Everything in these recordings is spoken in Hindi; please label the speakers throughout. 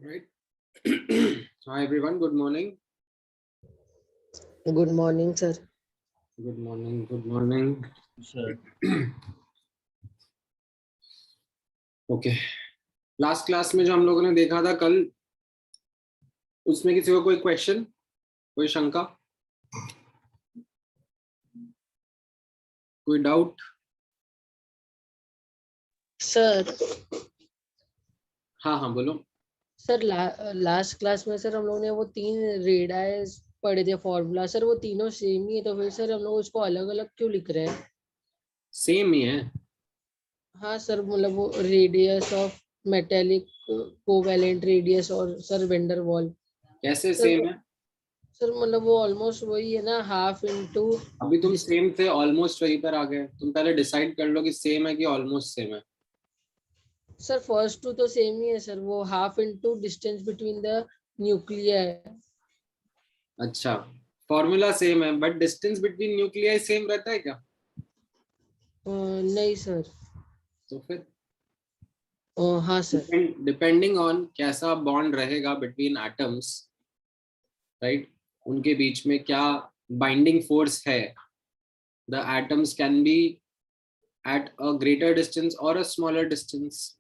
Speaker 1: Right. Hi everyone. Good morning.
Speaker 2: Good morning, sir.
Speaker 1: Good morning. Good morning.
Speaker 3: Sir.
Speaker 1: Okay. Last class में जो हम लोगों ने देखा था कल, उसमें किसी को कोई क्वेश्चन, कोई शंका, कोई डाउट?
Speaker 2: सर
Speaker 1: हाँ बोलो।
Speaker 2: सर लास्ट क्लास में सर हम लोग ने वो 3 रेडाइस पढ़े थे फॉर्मूला। सर वो तीनों सेम ही है, तो फिर सर हम लोग उसको अलग अलग क्यों लिख रहे हैं?
Speaker 1: सेम ही है।
Speaker 2: हाँ सर, मतलब वो radius of metallic covalent radius और सर वेंडर वॉल।
Speaker 1: कैसे
Speaker 2: सर
Speaker 1: सेम है?
Speaker 2: सर मतलब वो ऑलमोस्ट वही है ना, हाफ इनटू।
Speaker 1: अभी तुम सेम थे, ऑलमोस्ट वहीं पर आ गए। तुम पहले डिसाइड कर लो कि सेम है कि ऑलमोस्ट सेम है।
Speaker 2: सर फर्स्ट टू तो सेम ही है सर, वो half into distance between the nuclear है।
Speaker 1: अच्छा, फॉर्मूला सेम है but distance between nuclei same रहता है क्या?
Speaker 2: नहीं सर।
Speaker 1: तो फिर
Speaker 2: हाँ सर।
Speaker 1: डिपेंडिंग ऑन कैसा बॉन्ड रहेगा बिटवीन एटम्स, राइट, उनके बीच में क्या बाइंडिंग फोर्स है, the atoms can be at a greater distance or a smaller distance,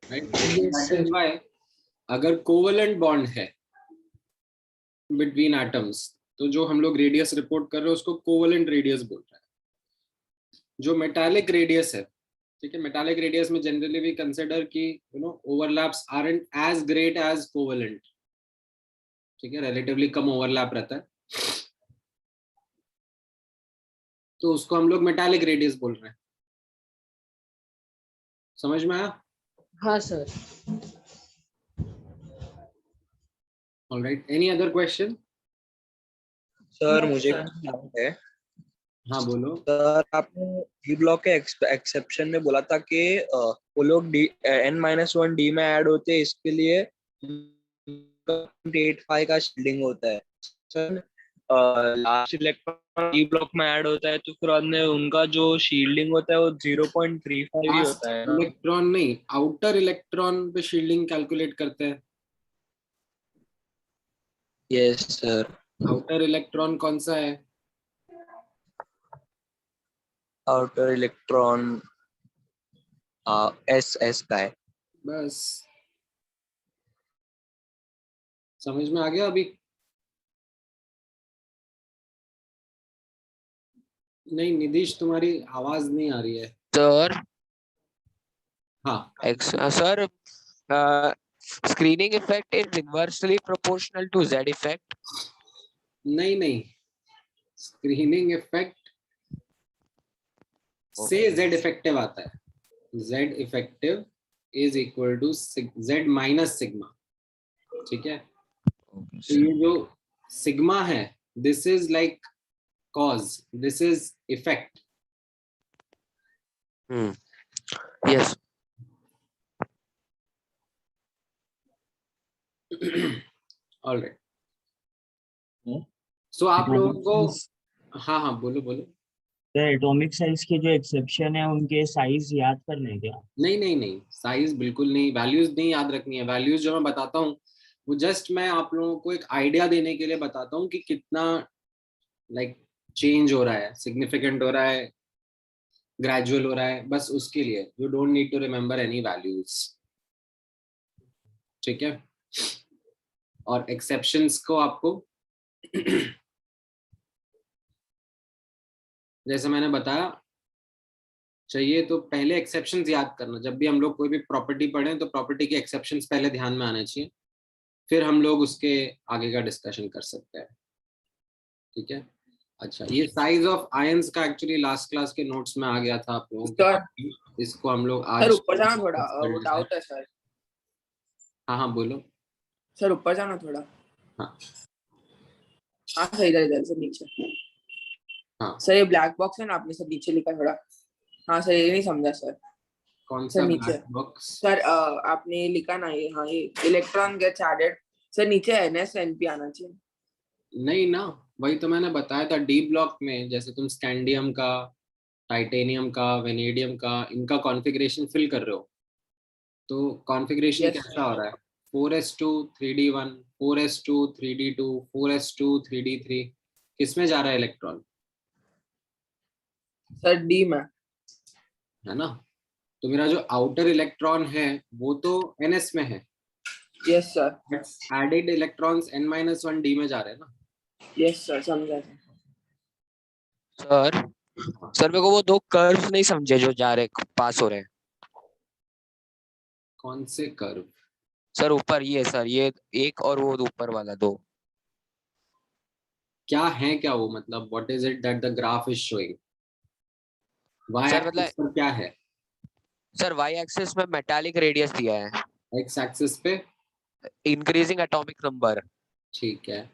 Speaker 1: right?
Speaker 2: Yes,
Speaker 1: That
Speaker 2: sir.
Speaker 1: is why अगर कोवलेंट बॉन्ड है बिटवीन एटम्स, तो जो हम लोग रेडियस रिपोर्ट कर रहे हैं उसको कोवलेंट रेडियस बोल रहे हैं। जो मेटालिक रेडियस है, ठीक है, मेटालिक रेडियस में जनरली वी कंसिडर कि overlaps aren't as great as covalent, ठीक है, रिलेटिवली कम ओवरलैप रहता है, तो उसको हम लोग मेटालिक रेडियस बोल रहे हैं। समझ में आया?
Speaker 2: हाँ sir.
Speaker 1: All right, any other question?
Speaker 4: Sir
Speaker 2: नहीं,
Speaker 4: मुझे
Speaker 2: सर।
Speaker 4: डाउट है।
Speaker 1: हाँ बोलो।
Speaker 4: सर आपने डी ब्लॉक के एक्सेप्शन में बोला था कि वो लोग n-1 डी में ऐड होते हैं, इसके लिए 0.85 का शील्डिंग होता है। Sir last electron D block में ऐड होता है तो फिर बाद में उनका जो शील्डिंग होता है वो 0.35 ही होता है ना?
Speaker 1: इलेक्ट्रॉन नहीं, आउटर इलेक्ट्रॉन पे शील्डिंग कैलकुलेट करते हैं।
Speaker 4: Yes sir.
Speaker 1: आउटर इलेक्ट्रॉन कौन सा है?
Speaker 4: आउटर इलेक्ट्रॉन एस का है।
Speaker 1: बस समझ में आ गया अभी? नहीं निधीश, तुम्हारी आवाज नहीं आ रही है।
Speaker 5: सर
Speaker 1: हाँ
Speaker 5: sir screening effect is inversely proportional to Z effect.
Speaker 1: नहीं, स्क्रीनिंग इफेक्ट से जेड इफेक्टिव आता है। Z effective is equal to Z minus sigma, ठीक है। तो ये जो सिग्मा है, this is like cause, this is effect.
Speaker 5: Yes.
Speaker 1: All right, so आप लोगों को, हाँ बोलो।
Speaker 3: तो एटॉमिक साइज के जो एक्सेप्शन है उनके साइज याद करने हैं क्या?
Speaker 1: नहीं, साइज बिल्कुल नहीं, वैल्यूज नहीं याद रखनी है। वैल्यूज जो मैं बताता हूँ वो जस्ट मैं आप लोगों को एक आइडिया देने के लिए बताता हूँ कि कितना लाइक चेंज हो रहा है, सिग्निफिकेंट हो रहा है, ग्रेजुअल हो रहा है, बस उसके लिए। You don't need to remember any values, ठीक है। और एक्सेप्शंस को आपको जैसे मैंने बताया चाहिए, तो पहले एक्सेप्शंस याद करना। जब भी हम लोग कोई भी प्रॉपर्टी पढ़ें तो प्रॉपर्टी के एक्सेप्शंस पहले ध्यान में आने चाहिए, फिर हम लोग उसके आगे का डिस्कशन कर सकते हैं, ठीक है। अच्छा, ये साइज ऑफ आयंस का एक्चुअली लास्ट क्लास के नोट्स में आ गया था आप लोगों के, इसको हम लोग आज
Speaker 6: सर ऊपर जाना थोड़ा, वो डाउट है सर।
Speaker 1: हाँ बोलो।
Speaker 6: सर ऊपर जाना थोड़ा।
Speaker 1: हाँ
Speaker 6: सर इधर सर नीचे।
Speaker 1: हाँ
Speaker 6: सर ये ब्लैक बॉक्स है ना, आपने सर नीचे लिखा थोड़ा। हाँ सर, ये नहीं समझा सर।
Speaker 1: कौन
Speaker 6: सर
Speaker 1: सा
Speaker 6: नीचे
Speaker 1: ब्लैक बॉक्स?
Speaker 6: सर आपने लिखा ना ये, हाँ ये इलेक्ट्रॉन गेट्स एडेड। सर नीचे NS&P आना चाहिए।
Speaker 1: नहीं ना, वही तो मैंने बताया था। डी ब्लॉक में जैसे तुम स्कैंडियम का, टाइटेनियम का, वेनेडियम का, इनका कॉन्फ़िगरेशन फिल कर रहे हो, तो कॉन्फ़िगरेशन
Speaker 6: यस
Speaker 1: कैसा हो रहा है? 4s2 3d1 4s2 3d2 4s2 3d3 किसमें जा रहा है इलेक्ट्रॉन,
Speaker 6: सर डी में।
Speaker 1: है ना? तो मेरा जो आउटर इलेक्ट्रॉन है वो तो ns में है,
Speaker 6: yes sir.
Speaker 1: But added electrons n-1 d में जा रहे हैं ना।
Speaker 6: यस सर, समझा
Speaker 5: सर सर मेरे को वो दो कर्व्स नहीं समझे जो जा रहे पास हो रहे हैं
Speaker 1: कौन से कर्व?
Speaker 5: सर। ऊपर ये सर, ये एक और वो ऊपर वाला दो।
Speaker 1: क्या है, क्या वो मतलब what is it that the graph is showing? Y
Speaker 5: sir
Speaker 1: axis पर क्या है?
Speaker 5: सर वाई एक्सिस में मेटालिक रेडियस दिया है,
Speaker 1: एक्स एक्सिस पे
Speaker 5: इंक्रीजिंग एटॉमिक नंबर।
Speaker 1: ठीक है,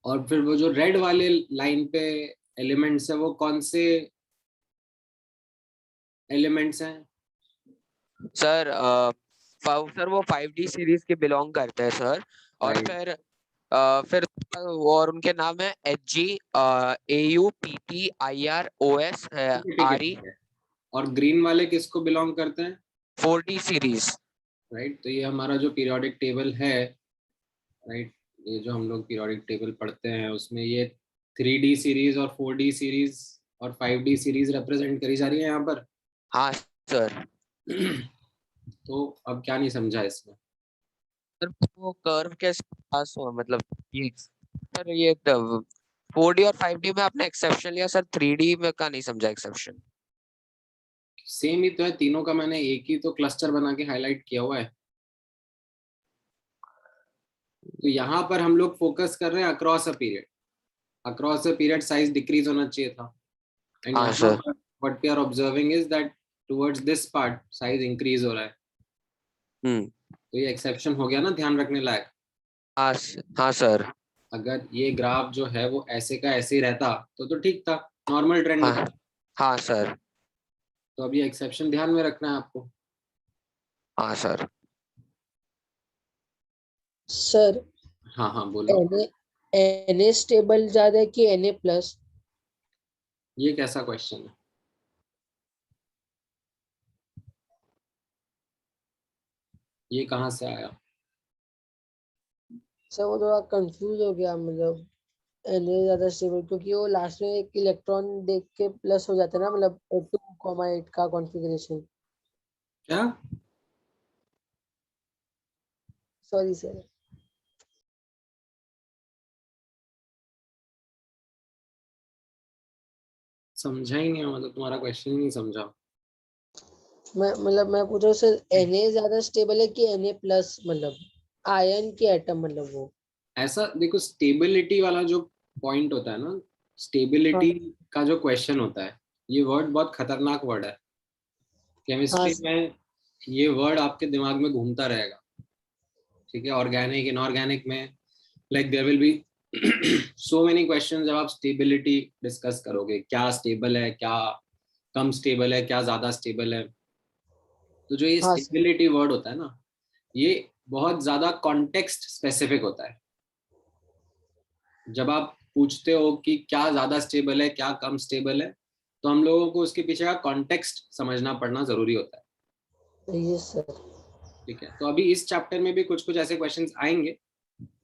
Speaker 1: और फिर वो जो रेड वाले लाइन पे एलिमेंट्स है वो कौन से एलिमेंट्स हैं?
Speaker 5: सर सर वो 5D सीरीज के बिलोंग करते हैं सर। और
Speaker 1: Right.
Speaker 5: फिर और उनके नाम है HG, AU, PP, IR, OS,
Speaker 1: ठीक है,
Speaker 5: RE।
Speaker 1: ठीक है। और ग्रीन वाले किसको बिलोंग करते हैं?
Speaker 5: 4D series.
Speaker 1: राइट, तो ये हमारा जो पीरियोडिक टेबल है, राइट, ये जो हम लोग पीरियोडिक टेबल पढ़ते हैं उसमें ये 3D सीरीज और 4D सीरीज और 5D सीरीज रिप्रेजेंट करी जा रही है यहाँ पर।
Speaker 5: हाँ सर।
Speaker 1: तो अब क्या नहीं समझा इसमें?
Speaker 5: सर वो कर्व कैसे पास हुआ, मतलब ये सर ये 4D और 5D में आपने एक्सेप्शन लिया सर, 3D में का नहीं समझा एक्सेप्शन।
Speaker 1: सेम ही तो है तीनों का, मैंने एक ही तो क्लस्टर बना के हाईलाइट किया हुआ है। तो यहाँ पर हम लोग फोकस कर रहे हैं across a period, across a period size decrease होना चाहिए था, एंड
Speaker 5: हाँ
Speaker 1: यहाँ
Speaker 5: सर।
Speaker 1: पर what we are observing is that towards this part size increase हो रहा है। तो ये एक्सेप्शन हो गया ना, ध्यान रखने लायक।
Speaker 5: हाँ हाँ सर।
Speaker 1: अगर ये ग्राफ जो है वो ऐसे का ऐसे ही रहता तो ठीक था, नॉर्मल ट्रेंड
Speaker 5: हाँ
Speaker 1: होता।
Speaker 5: हाँ सर।
Speaker 1: तो अब ये एक्सेप्शन ध्यान में रखना है आपको।
Speaker 5: हाँ सर।
Speaker 2: सर
Speaker 1: हाँ हाँ बोलो।
Speaker 2: Na स्टेबल ज्यादा है कि Na+?
Speaker 1: ये कैसा क्वेश्चन है? ये कहाँ से आया?
Speaker 2: सर वो थोड़ा कंफ्यूज हो गया, मतलब Na ज्यादा स्टेबल क्योंकि वो लास्ट में एक इलेक्ट्रॉन देख के प्लस हो जाता है ना, मतलब 2,8 का कॉन्फ़िगरेशन।
Speaker 1: क्या?
Speaker 2: Sorry sir.
Speaker 1: समझा ही नहीं, मतलब तुम्हारा क्वेश्चन ही नहीं समझा।
Speaker 2: मैं पूछ रहा हूँ सर, Na ज्यादा स्टेबल है कि Na+, मतलब आयन की एटम, मतलब वो।
Speaker 1: ऐसा देखो, स्टेबिलिटी वाला जो पॉइंट होता है ना, स्टेबिलिटी का जो क्वेश्चन होता है, ये वर्ड बहुत खतरनाक वर्ड है केमिस्ट्री
Speaker 2: हाँ
Speaker 1: में। ये वर्ड आपके दिमाग में घूमता रहेगा, ठीक है? ऑर्गेनिक इनऑर्गेनिक में, like there will be so many question जब आप स्टेबिलिटी डिस्कस करोगे, क्या स्टेबल है, क्या कम स्टेबल है, क्या ज्यादा स्टेबल है। तो जो ये
Speaker 2: हाँ
Speaker 1: स्टेबिलिटी वर्ड होता है ना, ये बहुत ज्यादा कॉन्टेक्स्ट स्पेसिफिक होता है। जब आप पूछते हो कि क्या ज्यादा स्टेबल है, क्या कम स्टेबल है, तो हम लोगों को उसके पीछे का कॉन्टेक्स्ट समझना पड़ना जरूरी होता है।
Speaker 2: ये सर।
Speaker 1: ठीक है, तो अभी इस चैप्टर में भी कुछ कुछ ऐसे क्वेश्चंस आएंगे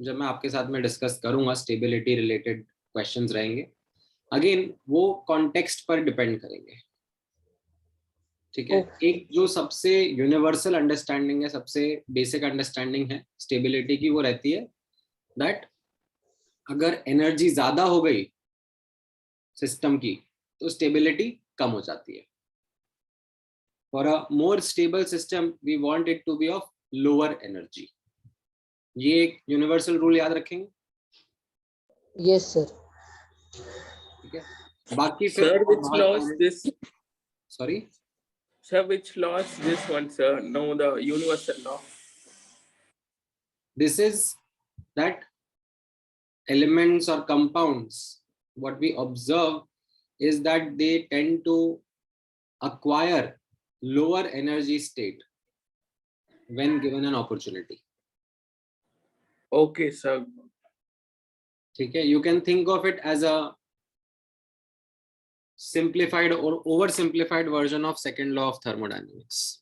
Speaker 1: जब मैं आपके साथ में डिस्कस करूंगा, स्टेबिलिटी रिलेटेड क्वेश्चंस रहेंगे। अगेन वो कॉन्टेक्स्ट पर डिपेंड करेंगे, ठीक है? एक जो सबसे यूनिवर्सल अंडरस्टैंडिंग है, सबसे बेसिक अंडरस्टैंडिंग है स्टेबिलिटी की, वो रहती है दैट अगर एनर्जी ज्यादा हो गई सिस्टम की तो स्टेबिलिटी कम हो जाती है। For a more stable system we want it to be of lower energy. ये एक यूनिवर्सल रूल याद रखेंगे,
Speaker 2: यस सर।
Speaker 1: ठीक है? बाकी फिर
Speaker 6: Sir, which law is this?
Speaker 1: Sorry,
Speaker 6: Sir, which law is this one, sir? No, the universal law.
Speaker 1: this is that elements or compounds, what we observe is that they tend to acquire lower energy state when given an opportunity.
Speaker 6: Okay, sir.
Speaker 1: ठीक है, you can think of it as a simplified or oversimplified version of second law of thermodynamics.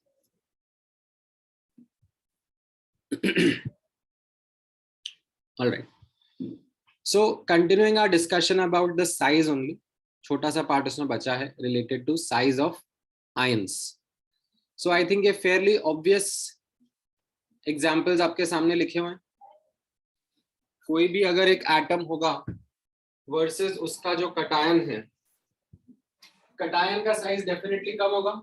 Speaker 1: All right. So continuing our discussion about the size only, छोटा सा पार्ट उसमें बचा है related to size of ions. So I think ये fairly obvious examples आपके सामने लिखे हुए हैं. कोई भी अगर एक एटम होगा वर्सेस उसका जो कटायन है, कटायन का साइज डेफिनेटली कम होगा.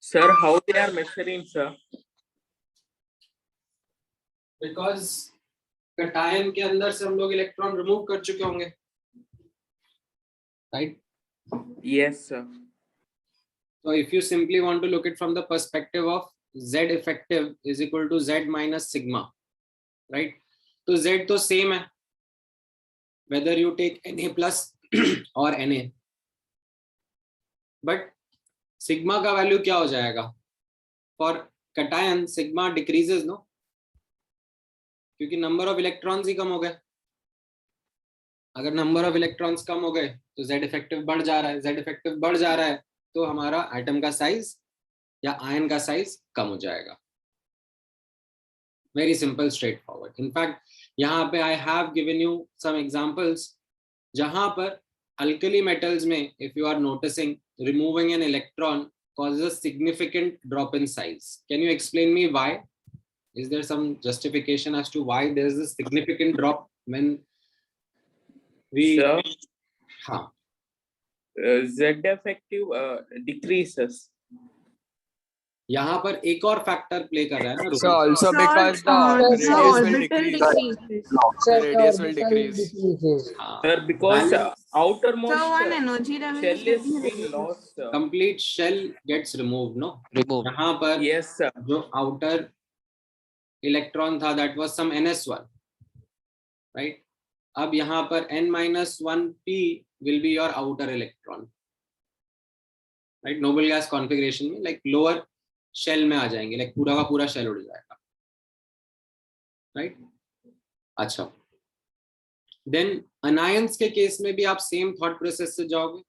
Speaker 7: Sir, how they are measuring, sir?
Speaker 1: Because cation के अंदर से हम लोग इलेक्ट्रॉन रिमूव कर चुके होंगे, right?
Speaker 7: Yes, sir.
Speaker 1: So if you simply want to look it from the perspective of Z effective is equal to Z minus sigma, right? तो Z तो same है whether you take Na plus or Na, but sigma का वैल्यू क्या हो जाएगा? For cation sigma decreases, no? क्योंकि नंबर ऑफ इलेक्ट्रॉन्स ही कम हो गए. अगर नंबर ऑफ इलेक्ट्रॉन्स कम हो गए तो Z इफेक्टिव बढ़ जा रहा है. Z इफेक्टिव बढ़ जा रहा है तो हमारा एटम का साइज या आयन का साइज कम हो जाएगा. Very simple, straightforward. In fact यहाँ पे I have given you some examples जहां पर अल्कली मेटल्स में if you are noticing removing an electron causes a significant drop in size. Can you explain me why? Is there some justification as to why there is a significant drop when we?
Speaker 7: Sir,
Speaker 1: हाँ,
Speaker 7: Z effective decreases.
Speaker 1: यहाँ पर एक और फैक्टर प्ले कर रहा है ना.
Speaker 5: So also because the radius will decrease.
Speaker 2: Sir,
Speaker 5: The radius will
Speaker 2: orbital
Speaker 5: decrease.
Speaker 2: decreases.
Speaker 1: हाँ,
Speaker 7: Sir, because outermost
Speaker 8: So one energy level
Speaker 7: shell
Speaker 8: is
Speaker 7: is being lost, sir.
Speaker 1: complete shell gets removed, no?
Speaker 5: Remove.
Speaker 1: यहाँ पर
Speaker 7: Yes, sir.
Speaker 1: जो outer electron था that was some ns1, right? अब यहाँ पर n-1p will be your outer electron, right? noble gas configuration में like lower shell में आ जाएंगे, like पूरा का पूरा shell उड़ जाएगा, right? अच्छा, then anions के केस में भी आप same thought process से जाओगे.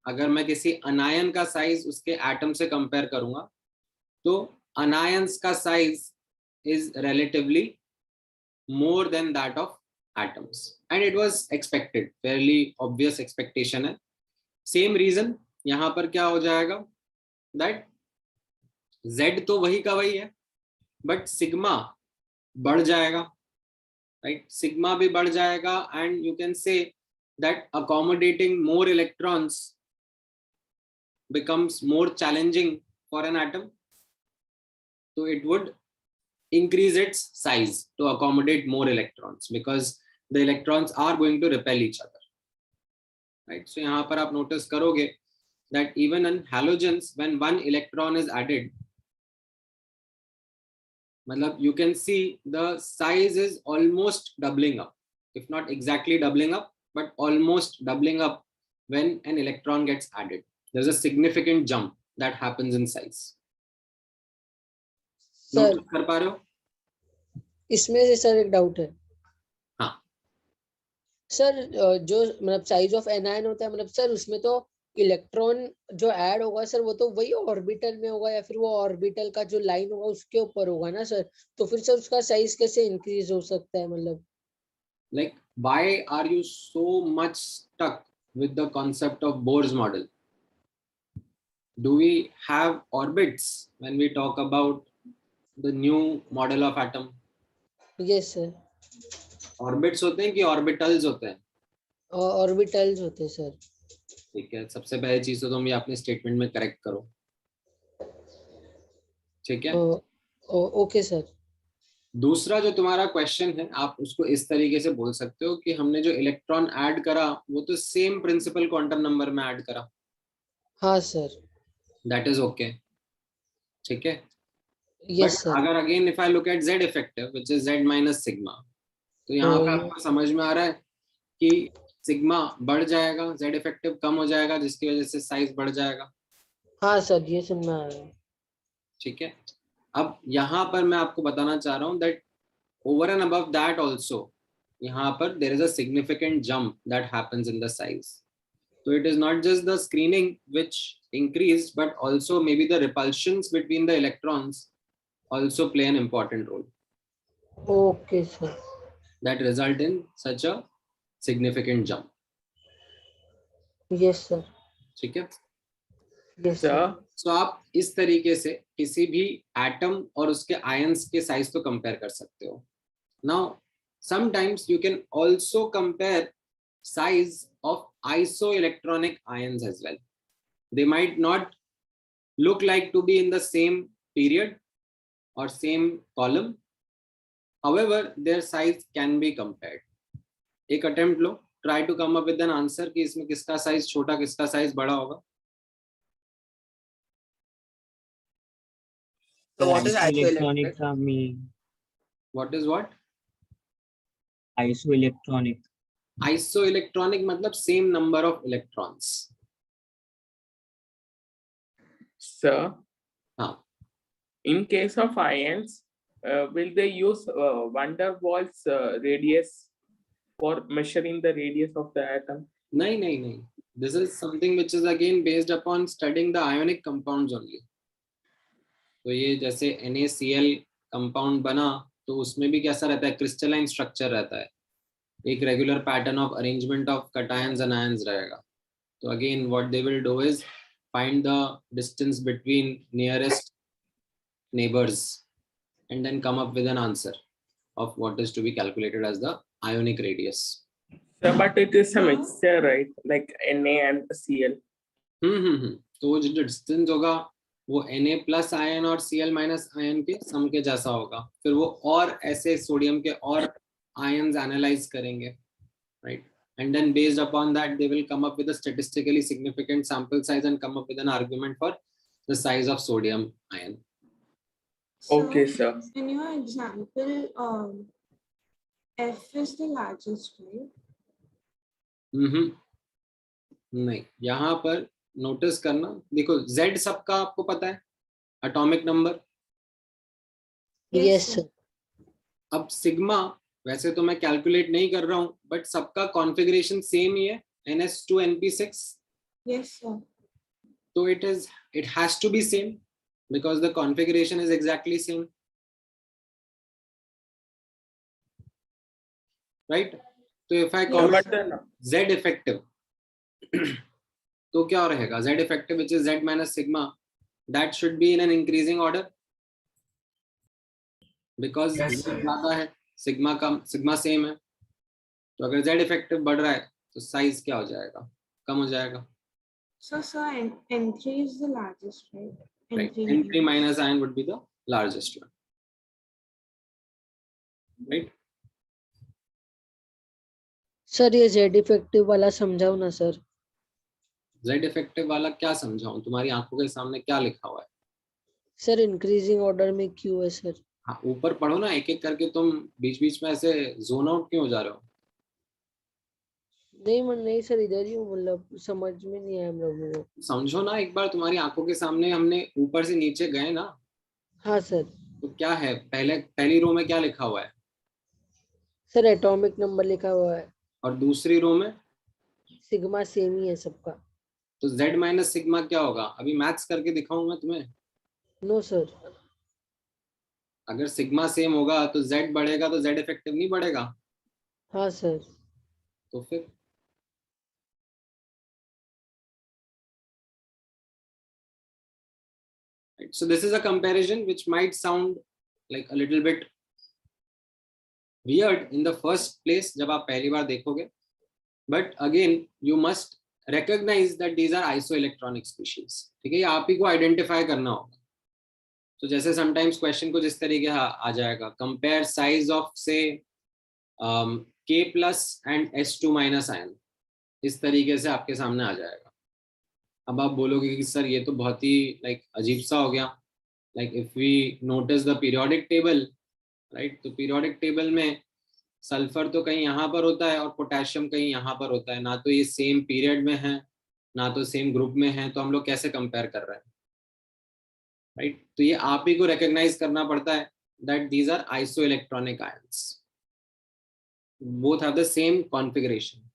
Speaker 1: अगर मैं किसी अनायन का साइज उसके एटम से कंपेयर करूंगा तो अनायंस का size is relatively more than that of atoms, and it was expected, fairly obvious expectation है. Same reason यहाँ पर क्या हो जाएगा that Z तो वही का वही है but sigma बढ़ जाएगा, right? Sigma भी बढ़ जाएगा and you can say that accommodating more electrons becomes more challenging for an atom, so it would increase its size to accommodate more electrons because the electrons are going to repel each other, right? So यहाँ पर आप notice करोगे that even in halogens when one electron is added, मतलब you can see the size is almost doubling up, if not exactly doubling up but almost doubling up when an electron gets added. There's a significant jump that happens in size.
Speaker 2: Sir
Speaker 1: Notice कर पा रहे हो?
Speaker 2: इसमें से सर एक डाउट है.
Speaker 1: हाँ.
Speaker 2: सर जो मतलब साइज ऑफ एनायन होता है, मतलब सर उसमें तो इलेक्ट्रॉन जो ऐड होगा सर वो तो वही ऑर्बिटल में होगा या फिर वो ऑर्बिटल का जो लाइन होगा उसके ऊपर होगा ना सर, तो फिर सर उसका साइज कैसे इंक्रीज हो सकता है? मतलब
Speaker 1: Like, why are you so much stuck with the concept of Bohr's model? Do we have orbits when we talk about the new model of atom?
Speaker 2: Yes sir,
Speaker 1: Orbits होते हैं कि orbitals होते हैं?
Speaker 2: ऑर्बिटल्स होते हैं सर.
Speaker 1: ठीक है, सबसे पहली चीज तो तुम ये अपने स्टेटमेंट में करेक्ट करो, ठीक है?
Speaker 2: Okay sir.
Speaker 1: दूसरा जो तुम्हारा क्वेश्चन है आप उसको इस तरीके से बोल सकते हो कि हमने जो इलेक्ट्रॉन ऐड करा वो तो सेम प्रिंसिपल क्वांटम नंबर में ऐड करा.
Speaker 2: हाँ सर.
Speaker 1: दैट इज ओके, ठीक है?
Speaker 2: यस
Speaker 1: But
Speaker 2: सर.
Speaker 1: अगर again if I look at Z effective which is Z minus sigma, तो यहाँ पे आपको समझ में आ रहा है कि सिग्मा बढ़ जाएगा, Z effective कम हो जाएगा जिसकी वजह से साइज बढ़ जाएगा.
Speaker 2: हाँ सर, ये सुनना आ रहा है.
Speaker 1: ठीक है, अब यहाँ पर मैं आपको बताना चाह रहा हूँ that over and above that also यहाँ पर there is a significant jump that happens in the size. So it is not just the screening which increased but also maybe the repulsions between the electrons also play an important role
Speaker 2: Okay, sir.
Speaker 1: that result in such a significant jump.
Speaker 2: Yes, sir.
Speaker 1: ठीक है?
Speaker 2: Yes, sir.
Speaker 7: Sir,
Speaker 1: So आप इस तरीके से किसी भी एटम और उसके आयंस के साइज तो कंपेयर कर सकते हो. Now sometimes you can also compare size of isoelectronic ions as well. They might not look like to be in the same period or same column. However, their size can be compared. एक attempt low, try to come up with an answer कि इसमें किसका size छोटा किसका size बड़ा होगा.
Speaker 6: So what is
Speaker 3: isoelectronic
Speaker 6: isoelectric?
Speaker 3: का meaning?
Speaker 1: What is what?
Speaker 3: Isoelectronic.
Speaker 1: Isoelectronic मतलब same number of electrons.
Speaker 7: sir,
Speaker 1: हाँ.
Speaker 7: in case of ions, will they use van der Waals radius for measuring the radius of the atom?
Speaker 1: नहीं. This is something which is again based upon studying the ionic compounds only. तो ये जैसे NaCl compound बना तो उसमें भी कैसा रहता है, क्रिस्टलाइन स्ट्रक्चर रहता है, एक regular pattern of arrangement of cations and ions रहेगा. तो again what they will do is find the distance between nearest neighbours and then come up with an answer of what is to be calculated as the ionic radius.
Speaker 7: Sir, but it is a mixture, right? Like Na and Cl.
Speaker 1: तो वो जो डिस्टेंस होगा वो Na प्लस आयन और Cl माइनस आयन के सम के जैसा होगा. फिर वो और ऐसे सोडियम के और आयंस एनालाइज करेंगे, right? And then based upon that they will come up with a statistically significant sample size and come up with an argument for the size of sodium ion.
Speaker 7: Okay, sir.
Speaker 8: In your example, F is the largest, right?
Speaker 1: नहीं, यहाँ पर नोटिस करना, देखो Z सबका आपको पता है एटॉमिक नंबर.
Speaker 2: Yes, sir.
Speaker 1: अब सिग्मा वैसे तो मैं कैलकुलेट नहीं कर रहा हूँ बट सबका कॉन्फ़िगरेशन सेम ही है, NS2 NP6.
Speaker 8: Yes, sir.
Speaker 1: So it has to be same because the configuration is exactly same, right? So if I call
Speaker 7: But then,
Speaker 1: Z effective तो क्या रहेगा, Z effective which is Z minus sigma, that should be in an increasing order because Z ज्यादा है, सिग्मा कम, सिग्मा सेम है. तो अगर Z effective बढ़ रहा है तो साइज क्या हो जाएगा, कम हो जाएगा.
Speaker 8: So, sir, N3 is the largest, right?
Speaker 1: Right. N3 minus ion would be the largest one, right?
Speaker 2: Sir ये Z इफेक्टिव वाला समझाओ ना सर.
Speaker 1: Z इफेक्टिव वाला क्या समझाऊं, तुम्हारी आंखों के सामने क्या लिखा हुआ है?
Speaker 2: सर इंक्रीजिंग ऑर्डर में क्यों है सर?
Speaker 1: हाँ, ऊपर पढ़ो ना एक एक करके, तुम बीच बीच में ऐसे जोन आउट क्यों हो जा रहे हो?
Speaker 2: नहीं सर, इधर ही हूँ, मतलब समझ में नहीं आया हम लोगों को.
Speaker 1: समझो ना एक बार, तुम्हारी आंखों के सामने हमने ऊपर से नीचे गए ना.
Speaker 2: हाँ सर.
Speaker 1: तो क्या है, पहली रो में क्या लिखा हुआ है?
Speaker 2: सर एटॉमिक नंबर लिखा हुआ है.
Speaker 1: और दूसरी रो में?
Speaker 2: सिग्मा सेम ही है सबका.
Speaker 1: तो Z माइनस सिग्मा क्या होगा, अभी मैथ्स करके दिखाऊं मैं तुम्हें?
Speaker 2: No sir.
Speaker 1: अगर सिग्मा सेम होगा तो Z बढ़ेगा तो Z इफेक्टिव नहीं बढ़ेगा?
Speaker 2: हाँ सर.
Speaker 1: तो फिर so this is a comparison which might sound like a little bit weird in the first place जब आप पहली बार देखोगे, but again you must recognize that these are isoelectronic species. ठीक है, ये आप ही को आइडेंटिफाई करना होगा. तो जैसे समटाइम्स क्वेश्चन को जिस तरीके आ जाएगा, कंपेयर साइज ऑफ से K plus and S2 minus ion, इस तरीके से आपके सामने आ जाएगा. अब आप बोलोगे कि सर ये तो बहुत ही लाइक अजीब सा हो गया. Like if we notice the periodic table, right, तो पीरियोडिक टेबल में सल्फर तो कहीं यहाँ पर होता है और पोटेशियम कहीं यहाँ पर होता है, ना तो ये सेम पीरियड में है ना तो सेम ग्रुप में है, तो हम लोग कैसे कंपेयर कर रहे हैं, राइट? तो ये आप ही को रिकॉग्नाइज करना पड़ता है that these are isoelectronic ions, both have the same configuration.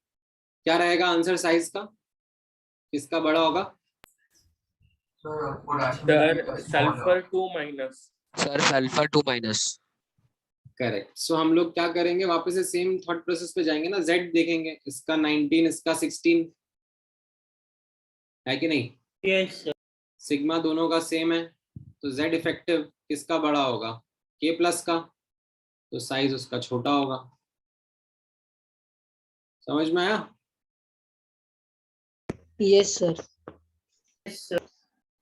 Speaker 1: क्या रहेगा आंसर साइज का, किसका बड़ा होगा?
Speaker 7: sir, sulfur 2 minus.
Speaker 5: Sir sulphur 2-।
Speaker 1: Correct. So हम लोग क्या करेंगे, वापस से सेम थॉट प्रोसेस पे जाएंगे ना, Z देखेंगे, इसका 19 इसका 16 है कि नहीं?
Speaker 3: Yes sir.
Speaker 1: सिग्मा दोनों का सेम है, तो Z इफेक्टिव किसका बड़ा होगा? K प्लस का, तो साइज उसका छोटा होगा। समझ में आया?
Speaker 2: Yes sir.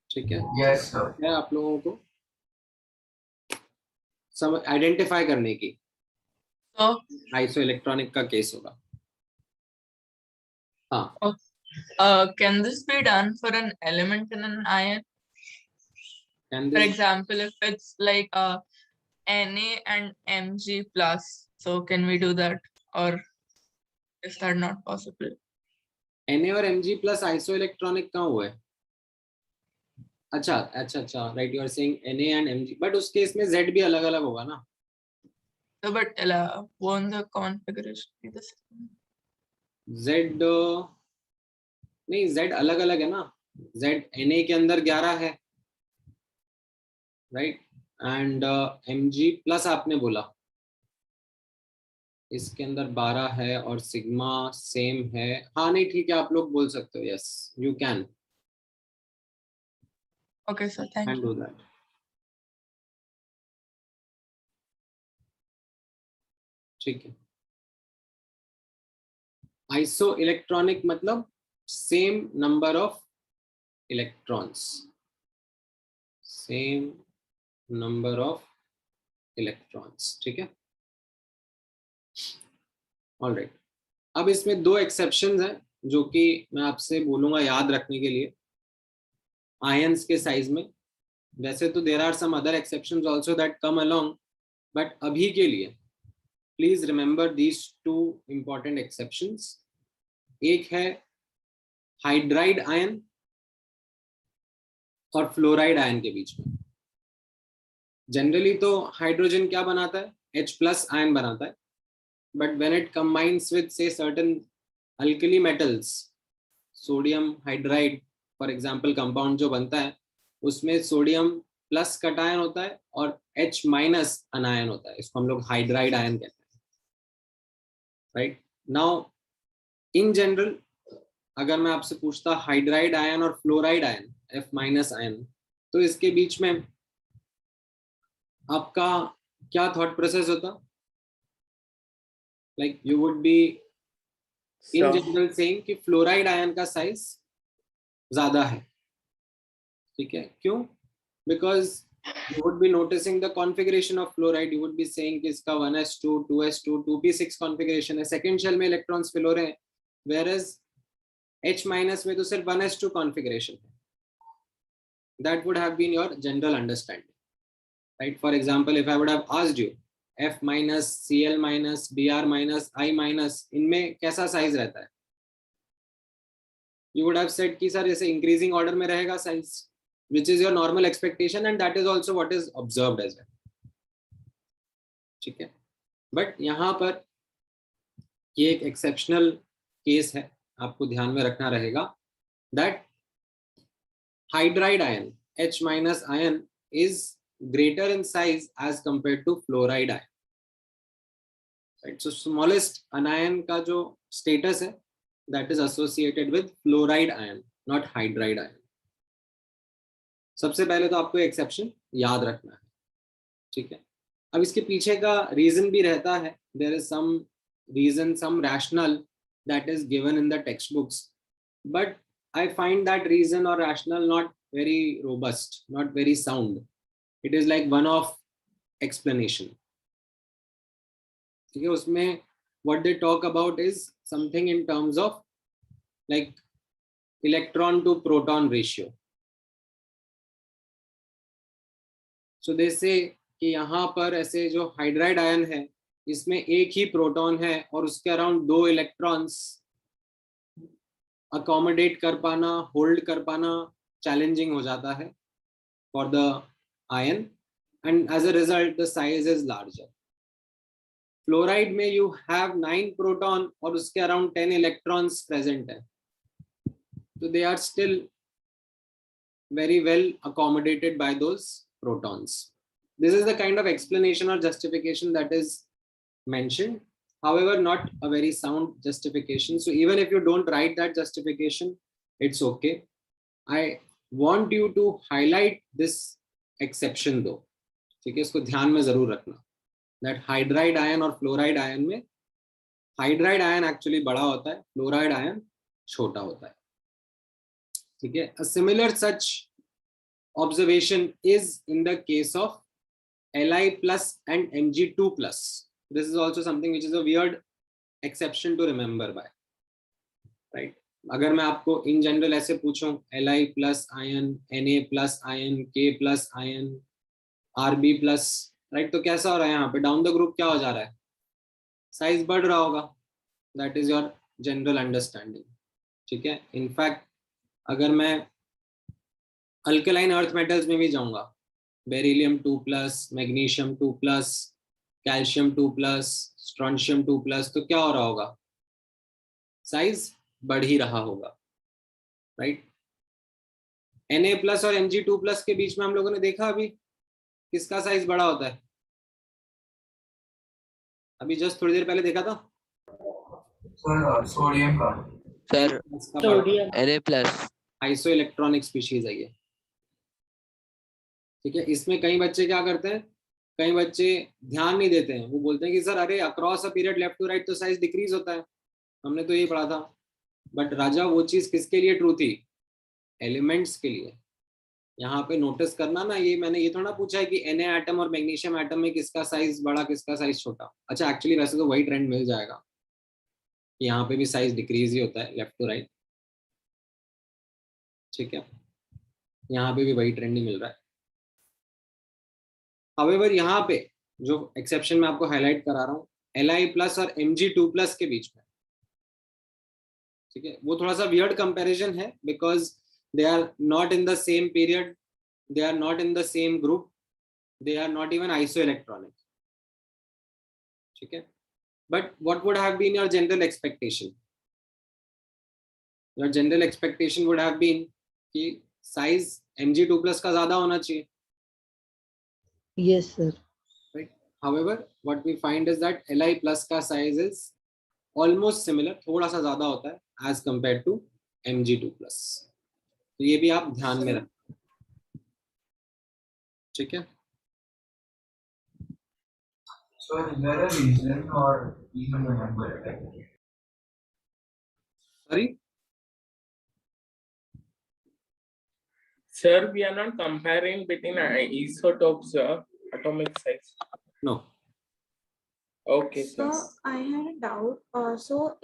Speaker 1: ठीक है।
Speaker 6: Yes sir.
Speaker 1: है आप लोगों को सब आइडेंटिफाई करने की आइसो इलेक्ट्रॉनिक का केस होगा। हाँ,
Speaker 9: Can this be done for an element in an ion?
Speaker 1: can
Speaker 9: For
Speaker 1: this
Speaker 9: example, if it's like Na and Mg plus, so can we do that, or is that not possible?
Speaker 1: Na और Mg प्लस आइसो इलेक्ट्रॉनिक कहाँ हुआ है? अच्छा अच्छा अच्छा, right, you are saying Na and Mg, but उस केस में Z भी अलग अलग होगा ना।
Speaker 9: So, but won't the configuration be the same?
Speaker 1: Z नहीं, Z अलग अलग है ना। Z Na के अंदर 11 है, राइट, एंड Mg प्लस आपने बोला इसके अंदर 12 है और सिग्मा सेम है। हाँ नहीं ठीक है, आप लोग बोल सकते हो, yes you can
Speaker 9: Okay, sir. Thank you.
Speaker 1: Do that. ठीक है। आइसो इलेक्ट्रॉनिक मतलब same number of electrons, same number of electrons, ठीक है। ऑलराइट, अब इसमें दो एक्सेप्शंस हैं जो कि मैं आपसे बोलूंगा याद रखने के लिए आयंस के साइज में। वैसे तो there are some other exceptions also that come along, but अभी के लिए please remember these two important exceptions. एक है हाइड्राइड आयन और फ्लोराइड आयन के बीच में। जनरली तो हाइड्रोजन क्या बनाता है? H+ आयन बनाता है, but when it combines with say certain alkali metals, sodium hydride for example compound जो बनता है उसमें सोडियम प्लस कटायन होता है और H- अनायन होता है, इसको हम लोग हाइड्राइड आयन कहते हैं, राइट। नाउ इन जनरल अगर मैं आपसे पूछता हाइड्राइड आयन और फ्लोराइड आयन F- आयन, तो इसके बीच में आपका क्या थॉट प्रोसेस होता? Like you would be in general saying कि फ्लोराइड आयन का साइज ज्यादा है, ठीक है। क्यों? Because you would be noticing the configuration of fluoride, you would be saying कि इसका 1s2 2s2 2p6 configuration है, सेकेंड शेल में इलेक्ट्रॉन्स फिल हो रहे हैं, whereas H- में तो सिर्फ 1s2 configuration है। That would have been your general understanding, right? For example, if I would have asked you F-, Cl-, Br-, I-, इनमें कैसा साइज रहता है? You would have said कि सर जैसे इंक्रीजिंग ऑर्डर में रहेगा size, which is your normal expectation and that is also what is observed as well, ठीक है। बट यहाँ पर ये एक एक्सेप्शनल केस है, आपको ध्यान में रखना रहेगा that hydride ion H- ion is greater in size as compared to fluoride ion, right? So smallest anion का जो status है that is associated with fluoride ion, not hydride ion। सबसे पहले तो आपको एक्सेप्शन याद रखना है, ठीक है। अब इसके पीछे का रीजन भी रहता है, there is some reason, some rational that is given in the text books, but I find that reason और rational not very robust, not very sound. It is like one of explanation, ठीक है। उसमें what they talk about is something in terms of like electron to proton ratio. So they say कि यहाँ पर ऐसे जो हाइड्राइड आयन है इसमें एक ही प्रोटॉन है और उसके अराउंड 2 इलेक्ट्रॉन्स अकोमोडेट कर पाना, होल्ड कर पाना चैलेंजिंग हो जाता है for the ion, and as a result the size is larger. Fluoride में यू हैव 9 प्रोटॉन और उसके अराउंड 10 इलेक्ट्रॉन्स प्रेजेंट है, तो they are still very well accommodated by those protons, this is the kind of explanation or justification that is mentioned. However, not a very sound justification. So even if you don't write that justification, it's okay. I want you to highlight this exception though. ठीक है, इसको ध्यान में जरूर रखना. That hydride ion और fluoride ion में hydride ion actually बड़ा होता है, fluoride ion छोटा होता है. ठीक है. A similar such observation is in the case of Li plus and Mg2 plus. This is also something which is a weird exception to remember by, right? अगर मैं आपको in general ऐसे पूछूं Li plus ion, Na plus ion, K plus ion, Rb plus, right? तो कैसा हो रहा है यहाँ पे? Down the group क्या हो जा रहा है? Size बढ़ रहा होगा. That is your general understanding. ठीक है. In fact, अगर मैं अल्कलाइन अर्थ मेटल्स में भी जाऊंगा, बेरिलियम 2+, मैग्नीशियम 2+, कैल्शियम 2+, स्ट्रोंशियम 2+, तो क्या हो रहा होगा? साइज बढ़ ही रहा होगा, राइट? Na+ और Mg2+ के बीच में हम लोगों ने देखा अभी किसका साइज बड़ा होता है? अभी जस्ट थोड़ी देर पहले देखा था
Speaker 6: सर सोडियम का.
Speaker 5: Sir Na+.
Speaker 1: Iso electronic species है ये. ठीक है. इसमें कई बच्चे क्या करते हैं, कई बच्चे ध्यान नहीं देते हैं. वो बोलते हैं कि सर अरे across a period left to right तो साइज डिक्रीज होता है, हमने तो यही पढ़ा था. बट राजा वो चीज किसके लिए ट्रू थी? एलिमेंट्स के लिए. यहाँ पे नोटिस करना ना, ये मैंने ये थोड़ा पूछा है कि Na एटम और मैग्नीशियम एटम में किसका साइज बड़ा किसका साइज छोटा. अच्छा, एक्चुअली वैसे तो वही ट्रेंड मिल जाएगा, यहाँ पे भी साइज डिक्रीज ही होता है लेफ्ट टू राइट. ठीक है, यहाँ पे भी वही ट्रेंड ही मिल रहा है. However, यहाँ पे जो एक्सेप्शन मैं आपको हाईलाइट करा रहा हूँ Li+ और Mg2+ के बीच में, ठीक है, वो थोड़ा सा वियर्ड कंपैरिजन है because they are not in the same period, they are not in the same group, they are not even isoelectronic. ठीक है. But what would have been your general expectation? Your general expectation would have been कि साइज Mg2+ का ज्यादा होना चाहिए.
Speaker 2: Yes, sir.
Speaker 1: Right. However, what we find is that Li+ का size is almost similar, थोड़ा सा ज्यादा होता है as compared to Mg2+. तो ये भी आप ध्यान में रखें. ठीक है.
Speaker 6: So is there a reason or even a number?
Speaker 1: Sorry.
Speaker 7: Sir, we are not comparing between isotopes, atomic size.
Speaker 1: No.
Speaker 7: Okay,
Speaker 8: So
Speaker 7: sir.
Speaker 8: I had a doubt. So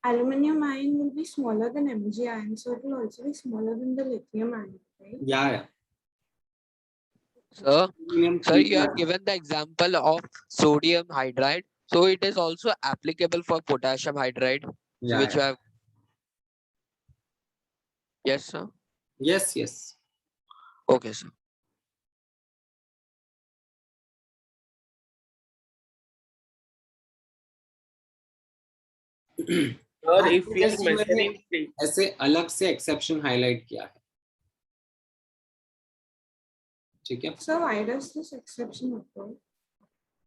Speaker 8: aluminum ion will be smaller than Mg ion, so it will also be smaller than the lithium ion, right?
Speaker 1: Yeah.
Speaker 5: Sir, you have given the example of sodium hydride, so it is also applicable for potassium hydride,
Speaker 1: Yeah.
Speaker 5: which you have. Yes, sir.
Speaker 1: Yes. Yes.
Speaker 5: Okay, sir.
Speaker 7: Sir, if we are
Speaker 1: Yes, मैंने
Speaker 7: measuring,
Speaker 1: ऐसे अलग से एक्सेप्शन हाईलाइट किया है. ठीक है.
Speaker 8: So why does this exception occur?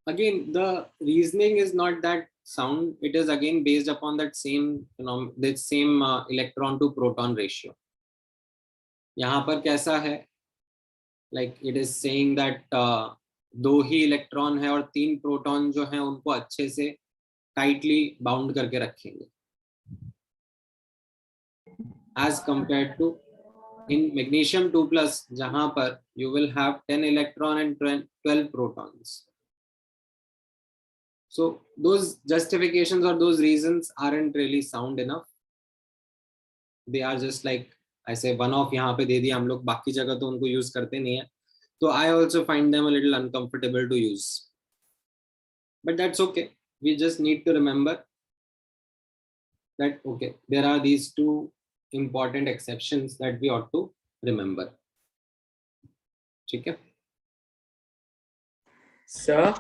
Speaker 1: Again, the reasoning is not that sound. It is again based upon that same that same electron to proton ratio. यहाँ पर कैसा है? Like it is saying that 2 he electron है और 3 प्रोटॉन जो हैं उनको अच्छे से टाइटली बाउंड करके रखेंगे, as compared to in magnesium 2+, जहां पर you will have 10 electron and 12 protons. So those justifications or those reasons aren't really sound enough. They are just like ऐसे वन ऑफ यहाँ पे दे दिया हम लोग, बाकी जगह तो उनको यूज करते नहीं है. तो I also find them a little uncomfortable to use. But that's okay. We just need to remember that okay, there are these 2 important exceptions that we ought to remember. ठीक है.
Speaker 7: sir,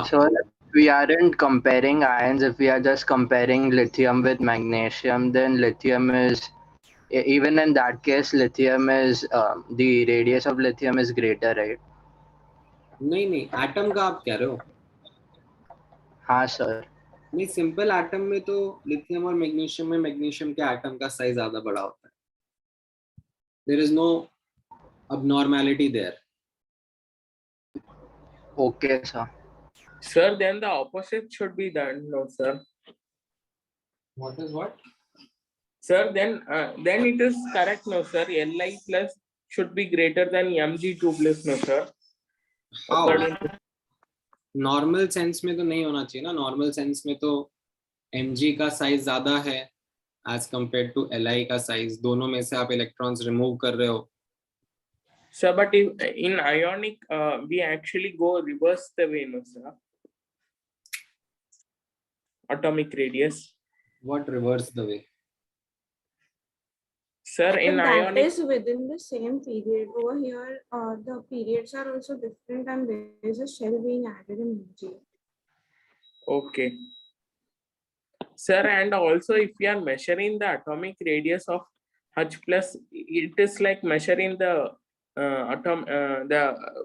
Speaker 10: So we aren't comparing ions. If we are just comparing lithium with magnesium, then lithium is, even in that case, lithium is the radius of lithium is greater, right?
Speaker 1: नहीं नहीं, एटम का आप कह रहे हो?
Speaker 10: हाँ सर।
Speaker 1: नहीं, सिंपल एटम में तो लिथियम और मैग्नीशियम में मैग्नीशियम के एटम का साइज ज्यादा बड़ा होता है. There is no abnormality there.
Speaker 10: Okay sir.
Speaker 7: Sir, then the opposite should be done, no sir.
Speaker 1: What is what?
Speaker 7: Sir, then it is correct, no sir. Li plus should be greater than Mg2 plus, no sir.
Speaker 1: How?
Speaker 7: According to-
Speaker 1: normal sense में तो नहीं होना चाहिए ना. नॉर्मल सेंस में तो Mg का साइज ज्यादा है एज कंपेयर टू Li का साइज. दोनों में से आप इलेक्ट्रॉन्स रिमूव कर रहे हो.
Speaker 7: Sir, but if, in ionic, we actually go reverse the way, no sir. Atomic radius.
Speaker 1: What reverse the way?
Speaker 7: Sir,
Speaker 8: But
Speaker 7: in
Speaker 8: that
Speaker 7: ionic,
Speaker 8: is within the same period. Over here, the periods are also different, and there is a shell being added in Mg.
Speaker 7: okay. Sir, and also if we are measuring the atomic radius of H plus, it is like measuring the the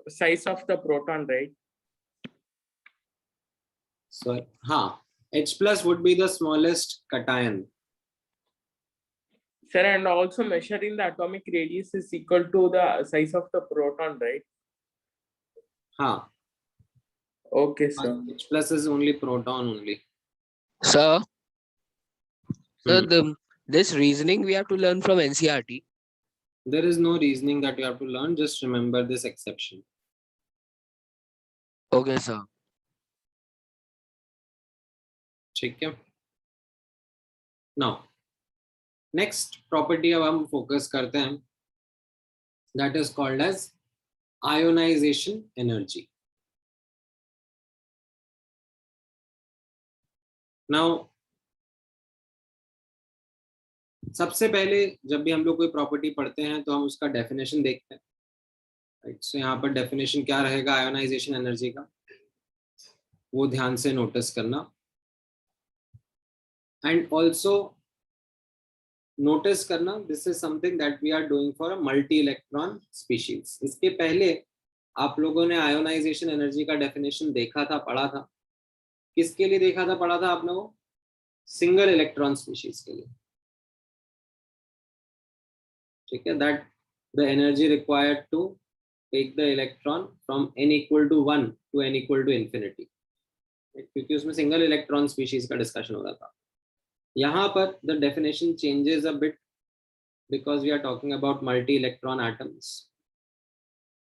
Speaker 7: size of the proton, right?
Speaker 1: So हाँ, H plus would be the smallest cation.
Speaker 7: Sir, and also measuring the atomic radius is equal to the size of the proton, right?
Speaker 1: हाँ.
Speaker 7: Okay, sir.
Speaker 1: H plus is only proton only.
Speaker 5: Sir, this reasoning we have to learn from NCERT.
Speaker 1: There is no reasoning that you have to learn. Just remember this exception.
Speaker 5: Okay, sir.
Speaker 1: ठीक है. Now, next property अब हम focus करते हैं. That is called as ionization energy. Now, सबसे पहले जब भी हम लोग कोई प्रॉपर्टी पढ़ते हैं तो हम उसका डेफिनेशन देखते हैं. राइट. सो यहाँ पर डेफिनेशन क्या रहेगा आयोनाइजेशन एनर्जी का, वो ध्यान से नोटिस करना. एंड ऑल्सो नोटिस करना, this is something that we are doing for a multi electron species. इसके पहले आप लोगों ने आयोनाइजेशन एनर्जी का डेफिनेशन देखा था, पढ़ा था. किसके लिए देखा था, पढ़ा था आप लोगों? सिंगल इलेक्ट्रॉन स्पीशीज के लिए. ठीक है. That the energy required to take the electron from n equal to 1 to n equal to infinity. क्योंकि उसमें सिंगल इलेक्ट्रॉन स्पीशीज का डिस्कशन हो रहा था. यहाँ पर the definition changes a bit because we are talking about multi electron atoms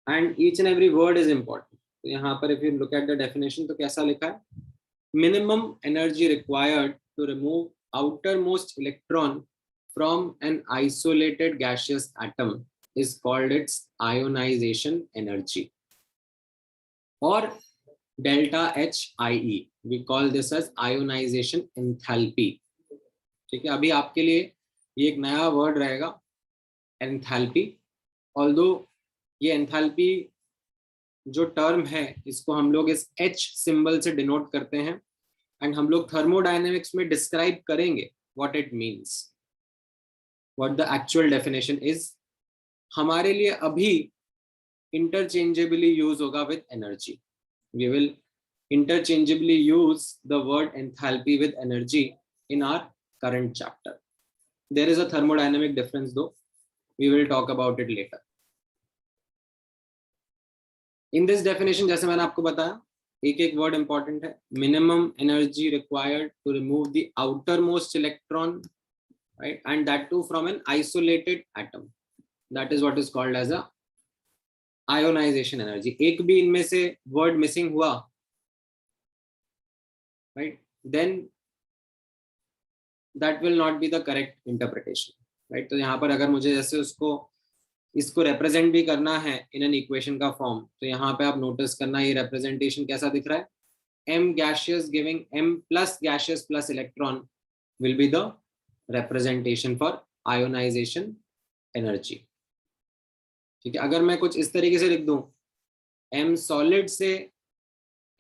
Speaker 1: and each and every word is important. तो यहाँ पर if you look at the definition तो कैसा लिखा है? Minimum energy required to remove outer most electron from an isolated gaseous atom is called its ionization energy, or delta HIE. We call this as ionization enthalpy. ठीक है. अभी आपके लिए ये एक नया वर्ड रहेगा, enthalpy. Although ये enthalpy जो टर्म है इसको हम लोग इस H सिंबल से डिनोट करते हैं एंड हम लोग थर्मोडायनेमिक्स में डिस्क्राइब करेंगे what it means, what the actual definition is. हमारे लिए अभी interchangeably use होगा with energy. We will interchangeably use the word enthalpy with energy in our current chapter. There is a thermodynamic difference though. We will talk about it later. In this definition, जैसे मैंने आपको बताया, एक एक word important है. Minimum energy required to remove the outermost electron, right, and that too from an isolated atom. That is what is called as a ionization energy. एक भी इनमें से word missing हुआ, right, then that will not be the correct interpretation, right. तो यहाँ पर अगर मुझे जैसे इसको represent भी करना है in an equation का form, तो यहाँ पे आप notice करना ये representation कैसा दिख रहा है? M gaseous giving M plus gaseous plus electron will be the representation for ionization energy. ठीक है. अगर मैं कुछ इस तरीके से लिख दूं, M solid से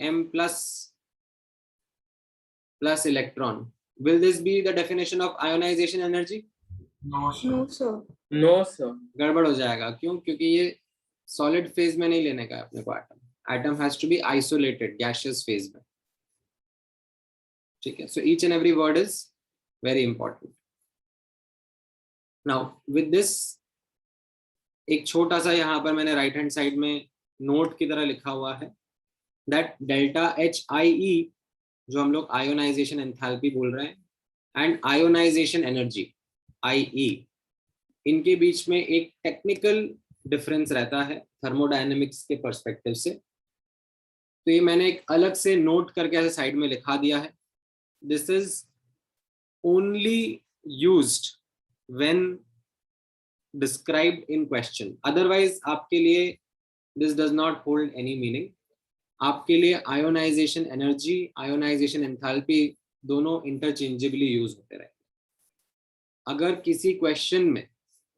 Speaker 1: M plus electron, will this be the definition of ionization energy?
Speaker 8: No, sir.
Speaker 7: No, sir.
Speaker 1: गड़बड़ हो जाएगा. क्यों? क्योंकि ये सॉलिड फेज में नहीं लेने का है अपने को atom. atom has to be isolated gaseous phase में, ठीक है. So each and every word is very important. Now with this, एक छोटा सा यहाँ पर मैंने राइट हैंड साइड में नोट की तरह लिखा हुआ है that delta HIE जो हम लोग आयोनाइजेशन एंथैल्पी बोल रहे हैं एंड आयोनाइजेशन एनर्जी IE, इनके बीच में एक टेक्निकल डिफरेंस रहता है थर्मोडायनेमिक्स के पर्सपेक्टिव से. तो ये मैंने एक अलग से नोट करके ऐसे साइड में लिखा दिया है. This is only used when described in question, otherwise आपके लिए this does not hold any meaning. आपके लिए आयोनाइजेशन एनर्जी, आयोनाइजेशन एंथैल्पी दोनों इंटरचेंजेबली यूज होते रहे. अगर किसी क्वेश्चन में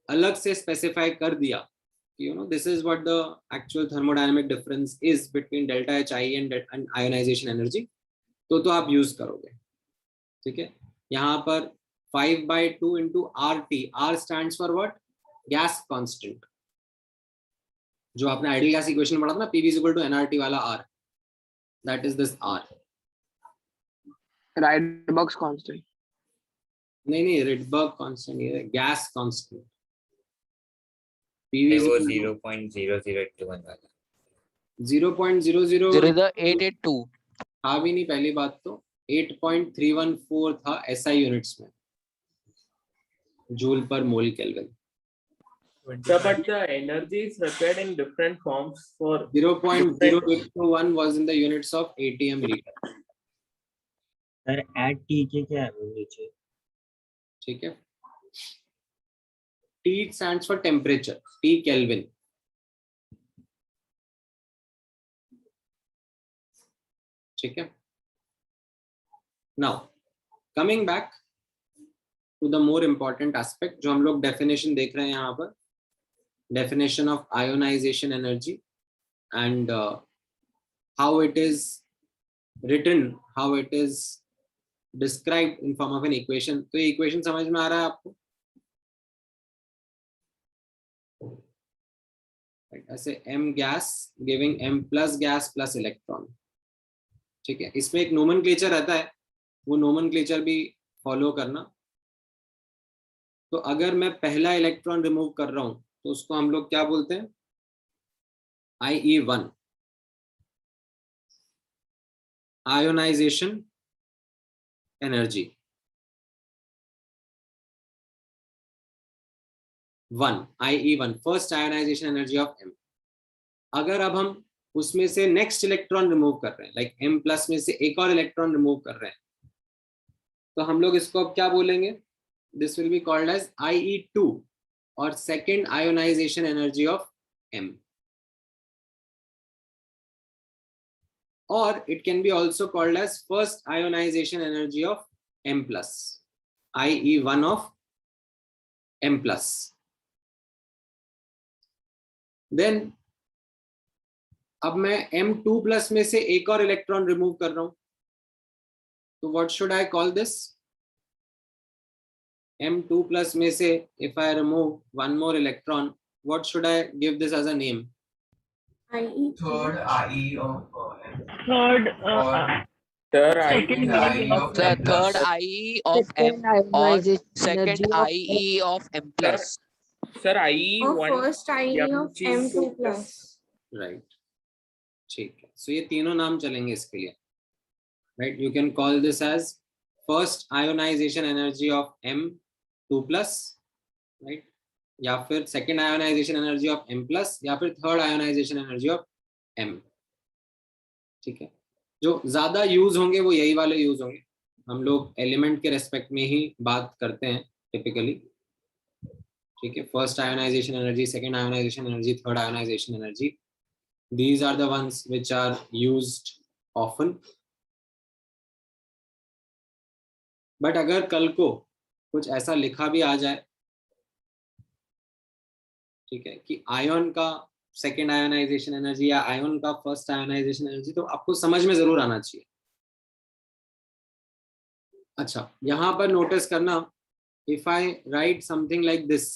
Speaker 1: अलग से स्पेसिफाई कर दिया कि you know this is what the actual thermodynamic difference is between delta HIE and ionization energy, तो आप यूज करोगे, ठीक है. यहाँ पर 5/2 into RT, R stands for what? Gas constant. जो आपने आइडियल गैस इक्वेशन पढ़ा था ना, PV is equal to nRT वाला R, that is this R.
Speaker 6: Rydberg's constant.
Speaker 1: नहीं Rydberg कांस्टेंट, ये गैस कांस्टेंट. PV is
Speaker 11: वो
Speaker 1: equal to
Speaker 11: 0.0081 वाला
Speaker 1: 0.00
Speaker 5: There is the 882.
Speaker 1: था भी नहीं. पहली बात तो 8.314 था SI यूनिट्स में, joule per mole kelvin.
Speaker 7: So, but the energy is required in different forms for
Speaker 1: 0.0821 was in the units of ATM liter.
Speaker 3: Sir at T के क्या है वो नीचे?
Speaker 1: ठीक है. T stands for temperature, T Kelvin. ठीक है. Now coming back to the more important aspect, जो हम लोग definition देख रहे हैं यहाँ पर, definition of ionization energy and how it is written, how it is described in form of an equation. तो ये equation समझ में आ रहा है आपको? ऐसे M gas giving M plus gas plus electron, ठीक है. इसमें एक nomenclature रहता है, वो nomenclature भी follow करना. तो अगर मैं पहला इलेक्ट्रॉन रिमूव कर रहा हूं तो उसको हम लोग क्या बोलते हैं? IE1, ionisation energy 1, IE1 first ionisation energy of M. अगर अब हम उसमें से नेक्स्ट इलेक्ट्रॉन रिमूव कर रहे हैं, लाइक M प्लस में से एक और इलेक्ट्रॉन रिमूव कर रहे हैं, तो हम लोग इसको अब क्या बोलेंगे? This will be called as IE2 or second ionization energy of M, or it can be also called as first ionization energy of M plus, IE1 of M plus. Then अब मैं M2 plus में से एक और इलेक्ट्रॉन रिमूव कर रहा हूं, तो what should I call this? M2 plus में से if I remove one more electron, what should I give this as a name?
Speaker 8: IE.
Speaker 11: third IE of
Speaker 8: Third.
Speaker 7: third
Speaker 8: Second
Speaker 7: IE of
Speaker 5: The
Speaker 7: M
Speaker 5: third
Speaker 7: plus.
Speaker 5: IE of M
Speaker 2: Second
Speaker 5: or
Speaker 2: ionization
Speaker 5: second
Speaker 2: energy of
Speaker 5: IE of M plus.
Speaker 7: Sir,
Speaker 8: Or
Speaker 7: IE1
Speaker 8: first IE of M2 plus.
Speaker 1: Right. ठीक है. So ये तीनों नाम चलेंगे इसके लिए. Right. You can call this as first ionization energy of M2 plus, right? या फिर second ionization energy of M plus, या फिर third ionization energy of M. ठीक है. जो ज्यादा यूज होंगे वो यही वाले यूज होंगे. हम लोग एलिमेंट के रेस्पेक्ट में ही बात करते हैं टिपिकली. ठीक है. First ionisation energy, second ionisation energy, third ionisation energy, these are the ones which are used often. But अगर कल को कुछ ऐसा लिखा भी आ जाए, ठीक है, कि आयन का सेकेंड आयोनाइजेशन एनर्जी या आयन का फर्स्ट आयोनाइजेशन एनर्जी, तो आपको समझ में जरूर आना चाहिए. अच्छा, यहां पर नोटिस करना, if I right something like this,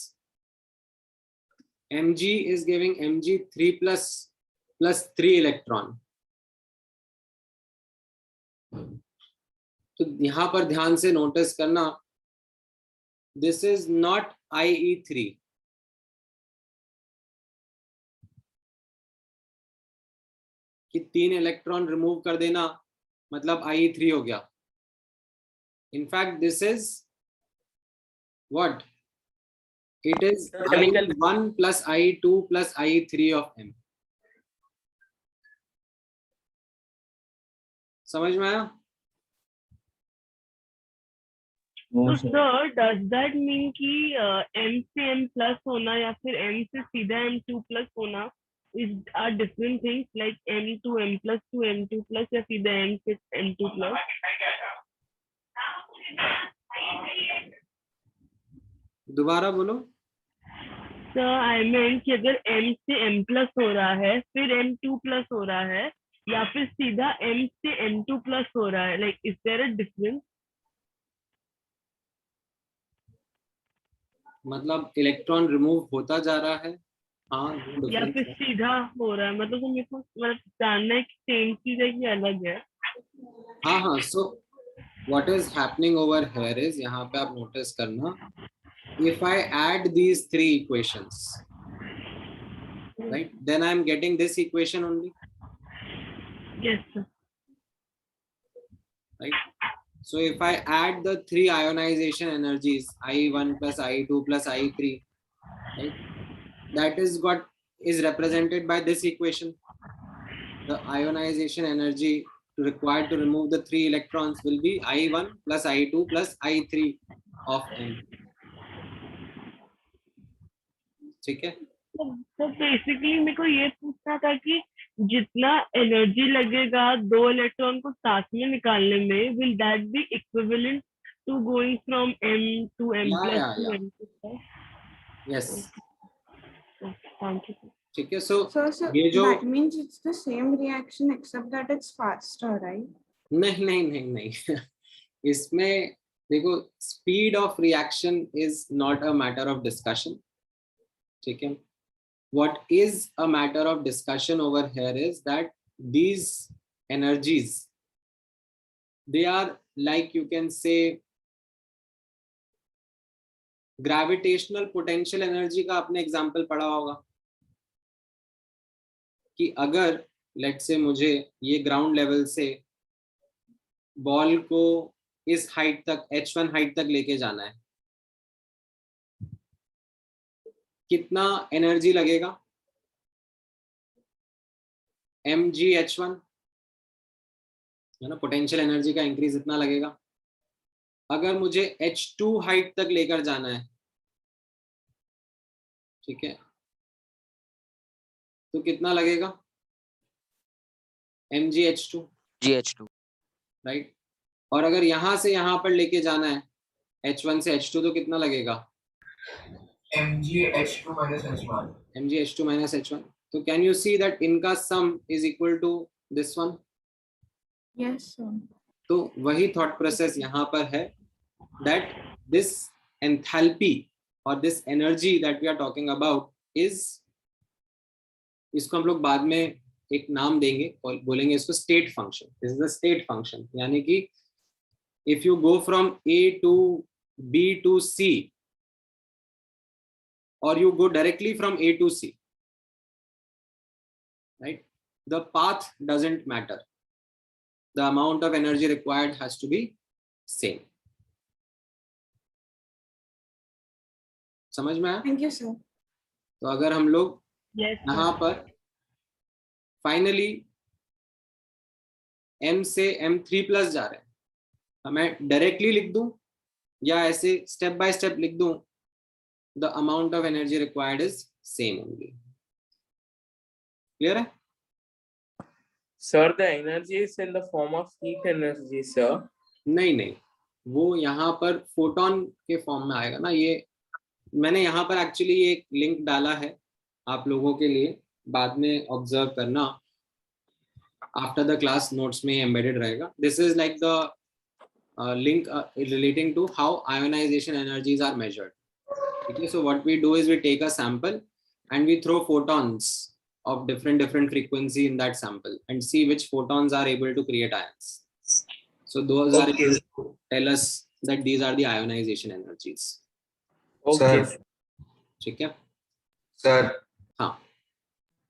Speaker 1: Mg is giving Mg3 plus plus 3 electron. तो यहां पर ध्यान से नोटिस करना, दिस इज नॉट IE3, कि 3 इलेक्ट्रॉन रिमूव कर देना मतलब IE3 हो गया। In fact this is what, it is I1 plus I2 plus I3 of M। समझ में आया?
Speaker 12: तो सर डज दैट मीन कि M से M प्लस होना या फिर M से सीधा M2 प्लस होना is are different things, like M2 M plus two M2 plus या सीधा M से M2 प्लस?
Speaker 1: दोबारा बोलो।
Speaker 12: सर आई मीन कि अगर M से M प्लस हो रहा है फिर M2 प्लस हो रहा है या फिर सीधा M से M2 प्लस हो रहा है, like is there a difference?
Speaker 1: मतलब इलेक्ट्रॉन रिमूव होता जा रहा है, हाँ,
Speaker 12: या फिर सीधा हो रहा है, मतलब तो मेरे को मतलब जानना है कि सेम चीज है कि अलग है।
Speaker 1: हाँ हाँ, so what is happening over here is, यहाँ पे आप नोटिस करना, if I add these 3 equations, right, then I am getting this equation only.
Speaker 12: Yes sir.
Speaker 1: Right, so if I add the 3 ionization energies, I1 plus I2 plus I3, right, that is what is represented by this equation. The ionization energy required to remove the 3 electrons will be I1 plus I2 plus I3 of M. ठीक है?
Speaker 12: तो बेसिकली मेरे को ये पूछना था कि जितना एनर्जी लगेगा 2 इलेक्ट्रॉन को साथ में निकालने में, will that be equivalent to going from M to M plus to M plus?
Speaker 1: Yes.
Speaker 12: Thank you.
Speaker 1: ठीक है, so
Speaker 8: ये जो that means it's the same reaction except that it's faster, right?
Speaker 1: नहीं नहीं नहीं नहीं इसमें देखो, speed of reaction is not a matter of discussion. ठीक है, what is a matter of discussion over here is that these energies, they are like, you can say, gravitational potential energy का आपने एग्जांपल पढ़ा होगा कि अगर लेट्स से मुझे ये ग्राउंड लेवल से बॉल को इस हाइट तक, h1 हाइट तक लेके जाना है, कितना एनर्जी लगेगा? mgh1 है ना, पोटेंशियल एनर्जी का इंक्रीज इतना लगेगा। अगर मुझे h2 हाइट तक लेकर जाना है, ठीक है, तो कितना लगेगा? mgh2, right. और अगर यहां से यहां पर लेके जाना है h1 से h2, तो कितना लगेगा?
Speaker 11: mgh2 minus h1.
Speaker 1: mgh2 minus h1. तो कैन यू सी दैट इनका sum is equal to this one?
Speaker 8: Yes sir.
Speaker 1: तो वही थॉट प्रोसेस यहाँ पर है, दैट दिस एंथैल्पी और this energy that we are talking about is, इसको हम लोग बाद में एक नाम देंगे और बोलेंगे इसको state function. This is the state function, यानी कि if you go from A to B to C or you go directly from A to C, right, the path doesn't matter, the amount of energy required has to be same. समझ में आया?
Speaker 8: Thank you sir.
Speaker 1: तो अगर हम लोग यहाँ पर फाइनली M से M3 प्लस जा रहे हैं, मैं डायरेक्टली लिख दूं या ऐसे स्टेप बाय स्टेप लिख दूं, the amount of energy required is same only. Clear है?
Speaker 7: Sir, the energy is in the form of heat energy, sir.
Speaker 1: नहीं, वो यहाँ पर फोटोन के फॉर्म में आएगा ना। ये मैंने यहाँ पर एक्चुअली एक लिंक डाला है आप लोगों के लिए, बाद में ऑब्जर्व करना, आफ्टर द क्लास नोट्स में एम्बेडेड रहेगा। This is like the link relating to how ionisation energies are measured. Okay, so what we do is we take a sample and we throw photons of different frequency in that sample and see which photons are able to create ions. So those are able to tell us that these are the ionization energies.
Speaker 7: Okay.
Speaker 11: Sir,
Speaker 1: ठीक है?
Speaker 11: सर
Speaker 1: हाँ.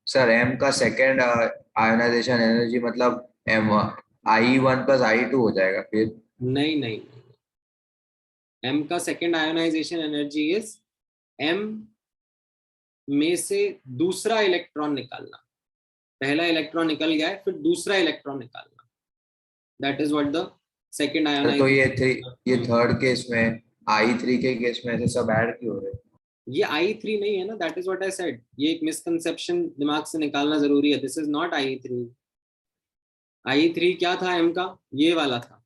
Speaker 11: सर m का सेकेंड आयोनाइजेशन एनर्जी मतलब m IE1 प्लस IE2 हो जाएगा फिर?
Speaker 1: नहीं. m का second ionisation energy is m में से दूसरा इलेक्ट्रॉन निकालना. पहला इलेक्ट्रॉन निकल गया है, फिर दूसरा इलेक्ट्रॉन निकालना. That is what the second
Speaker 11: तो
Speaker 1: आयोनाइजेशन.
Speaker 11: ये थर्ड केस में IE3 के केस में ऐसे सब ऐड क्यों हो रहे हैं?
Speaker 1: ये IE3 नहीं है ना. That is what I said. ये एक मिसकंसेप्शन दिमाग से निकालना जरूरी है. This is not IE3. IE3 क्या था m का? ये वाला था.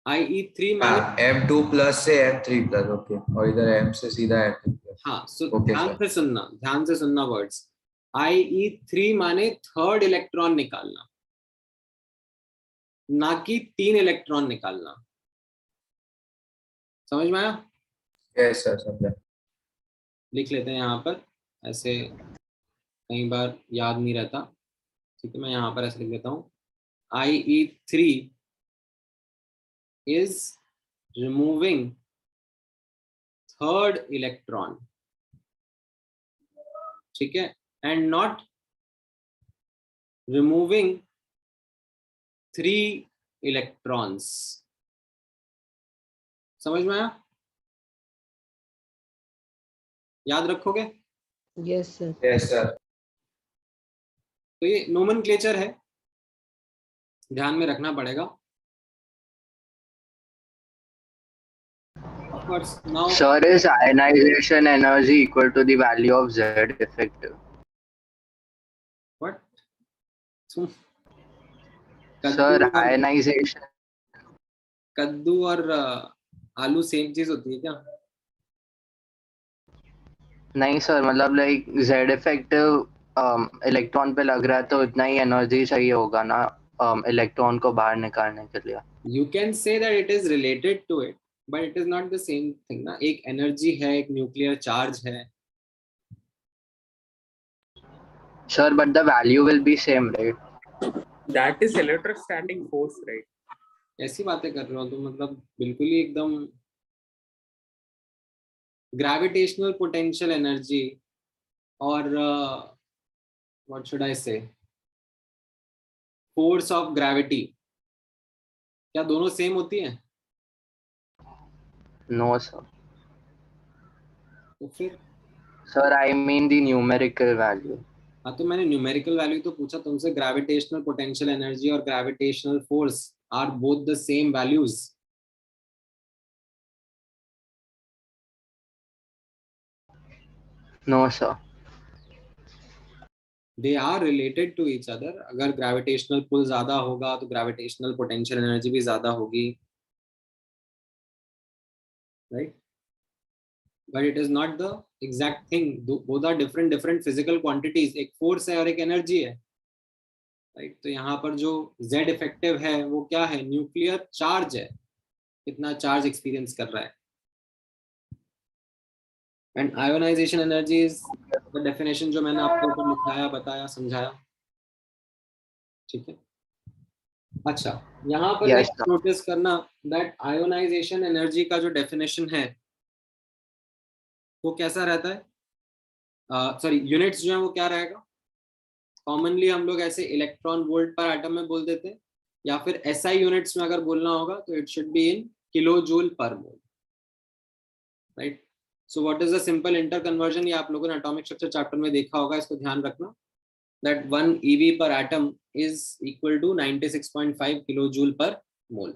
Speaker 1: IE3 माने
Speaker 11: M2 प्लस से M3 प्लस. ओके. और इधर m से सीधा M3 प्लस.
Speaker 1: हाँ. सो
Speaker 11: Okay,
Speaker 1: ध्यान से सुनना वर्ड्स. IE3 माने थर्ड इलेक्ट्रॉन निकालना, ना कि 3 इलेक्ट्रॉन निकालना. समझ में आया?
Speaker 11: यस सर, समझा.
Speaker 1: लिख लेते हैं यहाँ पर. ऐसे कई बार याद नहीं रहता. ठीक है, मैं यहाँ पर ऐसे लिख लेता हूँ. IE3 is removing third electron. ठीक है, and not removing 3 electrons. समझ में आया? याद रखोगे?
Speaker 2: Yes sir.
Speaker 11: Yes sir.
Speaker 1: तो ये नोमेनक्लेचर है, ध्यान में रखना पड़ेगा. Of course, now
Speaker 10: Sir, is ionization energy equal to the value of Z effective?
Speaker 1: what?
Speaker 10: Sir, ionization.
Speaker 1: कद्दू और आलू सेम चीज होती है क्या?
Speaker 10: नहीं सर, मतलब लाइक Z effective इलेक्ट्रॉन पे लग रहा है तो इतना ही एनर्जी चाहिए होगा ना इलेक्ट्रॉन को बाहर निकालने के लिए.
Speaker 1: You can say that it is related to it, but it is not the same thing ना. एक एनर्जी है, एक न्यूक्लियर चार्ज है.
Speaker 10: Sir, but the value will be same, right?
Speaker 7: That is electrostatic force, right?
Speaker 1: ऐसी बातें कर रहे हो तो मतलब बिल्कुल ही एकदम ग्रेविटेशनल पोटेंशियल एनर्जी और व्हाट शुड आई से फोर्स ऑफ ग्रेविटी, क्या दोनों सेम होती हैं?
Speaker 10: No, sir.
Speaker 1: तो फिर
Speaker 10: Sir, I mean the numerical value.
Speaker 1: हाँ, तो मैंने न्यूमेरिकल वैल्यू तो पूछा तुमसे. ग्रेविटेशनल पोटेंशियल एनर्जी और gravitational force are both the same values.
Speaker 10: No, sir.
Speaker 1: They are related to each other. अगर ग्रेविटेशनल पुल ज्यादा होगा तो ग्रेविटेशनल पोटेंशियल एनर्जी भी ज्यादा होगी, right? But it is not the exact thing. Both are different physical quantities. एक फोर्स है और एक एनर्जी है, राइट? तो यहाँ पर जो Z इफेक्टिव है वो क्या है? न्यूक्लियर चार्ज है. कितना चार्ज एक्सपीरियंस कर रहा है. And ionization energy is the definition जो मैंने आपको ऊपर लिखाया, बताया, समझाया. ठीक है. अच्छा, यहाँ पर
Speaker 10: Yes, sir.
Speaker 1: नोटिस करना दैट आयोनाइजेशन एनर्जी का जो डेफिनेशन है वो कैसा रहता है. सॉरी, यूनिट्स जो है वो क्या रहेगा? कॉमनली हम लोग ऐसे इलेक्ट्रॉन वोल्ट पर एटम में बोल देते हैं, या फिर SI यूनिट्स में अगर बोलना होगा तो it should be in kilo joule per mole, right? So what is the simple inter conversion? ये आप लोगों ने एटॉमिक स्ट्रक्चर चैप्टर में देखा होगा, इसको ध्यान रखना. That 1 EV per atom is equal to 96.5 kilo joule per mole.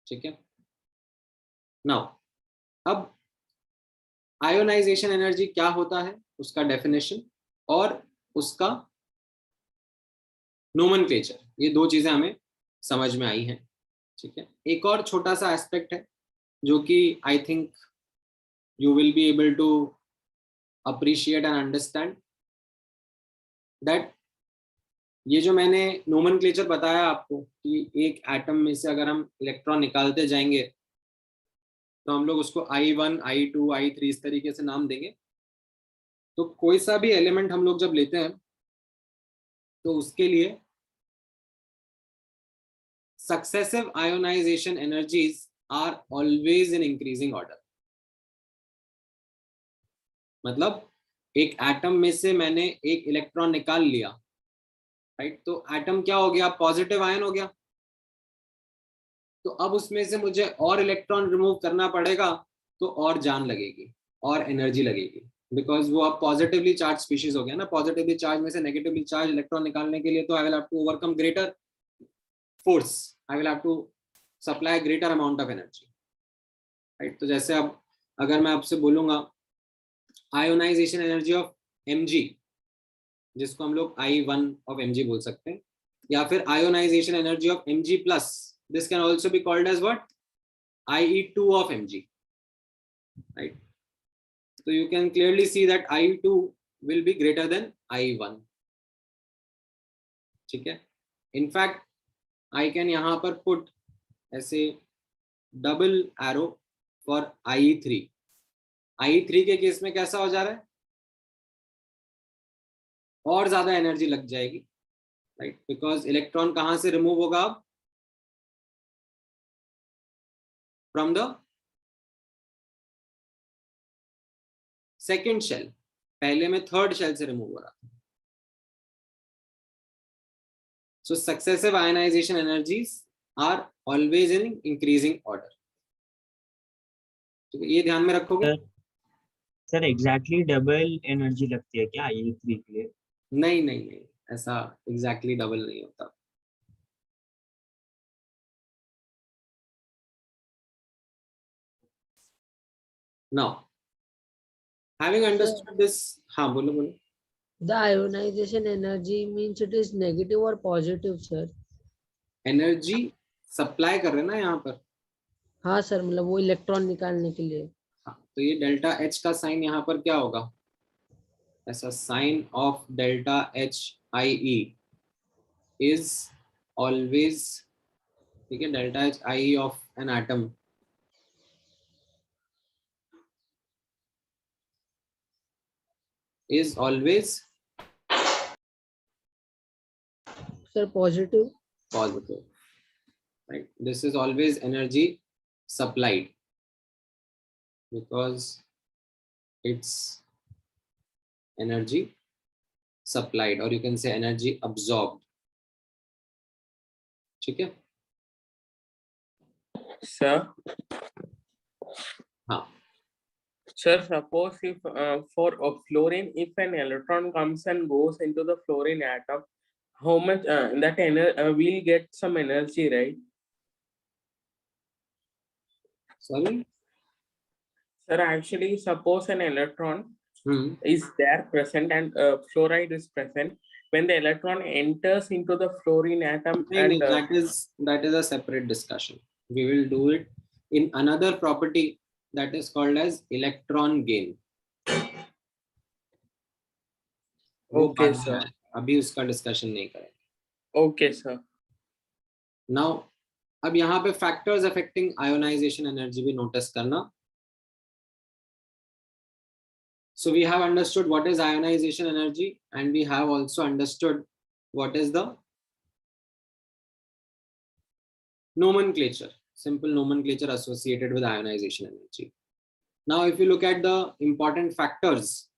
Speaker 1: ठीक है. नाउ अब आयोनाइजेशन एनर्जी क्या होता है, उसका डेफिनेशन और उसका नोमेनक्लेचर, ये दो चीजें हमें समझ में आई हैं. ठीक है. एक और छोटा सा एस्पेक्ट है जो कि I think you will be able to appreciate and understand that ये जो मैंने नोमेनक्लेचर बताया आपको कि एक एटम में से अगर हम इलेक्ट्रॉन निकालते जाएंगे तो हम लोग उसको I1, I2, I3 इस तरीके से नाम देंगे. तो कोई सा भी एलिमेंट हम लोग जब लेते हैं तो उसके लिए successive ionisation energies are always in increasing order. मतलब एक एटम में से मैंने एक इलेक्ट्रॉन निकाल लिया, राइट, तो एटम क्या हो गया, पॉजिटिव आयन हो गया। तो अब उसमें से मुझे और इलेक्ट्रॉन रिमूव करना पड़ेगा, तो और जान लगेगी और एनर्जी लगेगी, बिकॉज वो अब पॉजिटिवली चार्ज स्पीशीज हो गया ना। पॉजिटिवली चार्ज में से नेगेटिवली चार्ज इलेक्ट्रॉन निकालने के लिए तो I will have to overcome greater force, I will have to supply greater amount of energy, right. तो जैसे अब अगर मैं आपसे बोलूंगा आयोनाइजेशन एनर्जी ऑफ Mg, जिसको हम लोग I1 ऑफ Mg बोल सकते हैं, या फिर ionisation energy of Mg plus, this can also be called as what, IE2 of Mg, right? So you can clearly see that IE2 will be greater than I1, ठीक है। In fact I can यहाँ पर put ऐसे double arrow for IE3। IE3 के केस में कैसा हो जा रहा है, और ज्यादा एनर्जी लग जाएगी, राइट, बिकॉज इलेक्ट्रॉन कहां से रिमूव होगा अब, फ्रॉम द सेकेंड शेल, पहले में थर्ड शेल से रिमूव हो रहा था। So successive ionisation energies are always in increasing order, ठीक है, ये ध्यान में रखोगे।
Speaker 3: सर एग्जैक्टली डबल एनर्जी लगती है क्या IE3 के लिए?
Speaker 1: नहीं नहीं नहीं, ऐसा एग्जैक्टली डबल नहीं होता। Now, having understood this, हाँ बोलो बोलो।
Speaker 2: The ionization energy means it is negative or positive, sir?
Speaker 1: Energy supply कर रहे हैं ना यहाँ पर।
Speaker 2: हाँ सर, मतलब वो इलेक्ट्रॉन निकालने के लिए।
Speaker 1: हाँ, तो ये डेल्टा H का साइन यहाँ पर क्या होगा, ऐसा sign of delta H IE is always, ठीक है, delta H IE of an atom is always
Speaker 2: sir positive,
Speaker 1: right? This is always energy supplied because it's energy supplied, or you can say energy absorbed, ठीक है
Speaker 7: Sir.
Speaker 1: हाँ
Speaker 7: Sir, suppose if for fluorine, if an electron comes and goes into the fluorine atom, how much that we'll get some energy, right?
Speaker 1: Sorry?
Speaker 7: Sir, actually, suppose an electron is there present and fluoride is present. When the electron enters into the fluorine atom, and
Speaker 1: that is a separate discussion. We will do it in another property that is called as electron gain.
Speaker 7: Okay, sir.
Speaker 1: अभी उसका डिस्कशन नहीं करेंगे।
Speaker 7: Okay, sir.
Speaker 1: Now, अब यहाँ पे factors affecting ionization energy भी notice करना। So we have understood what is ionization energy, and we have also understood what is the nomenclature, simple nomenclature associated with ionization energy. Now, if you look at the important factors,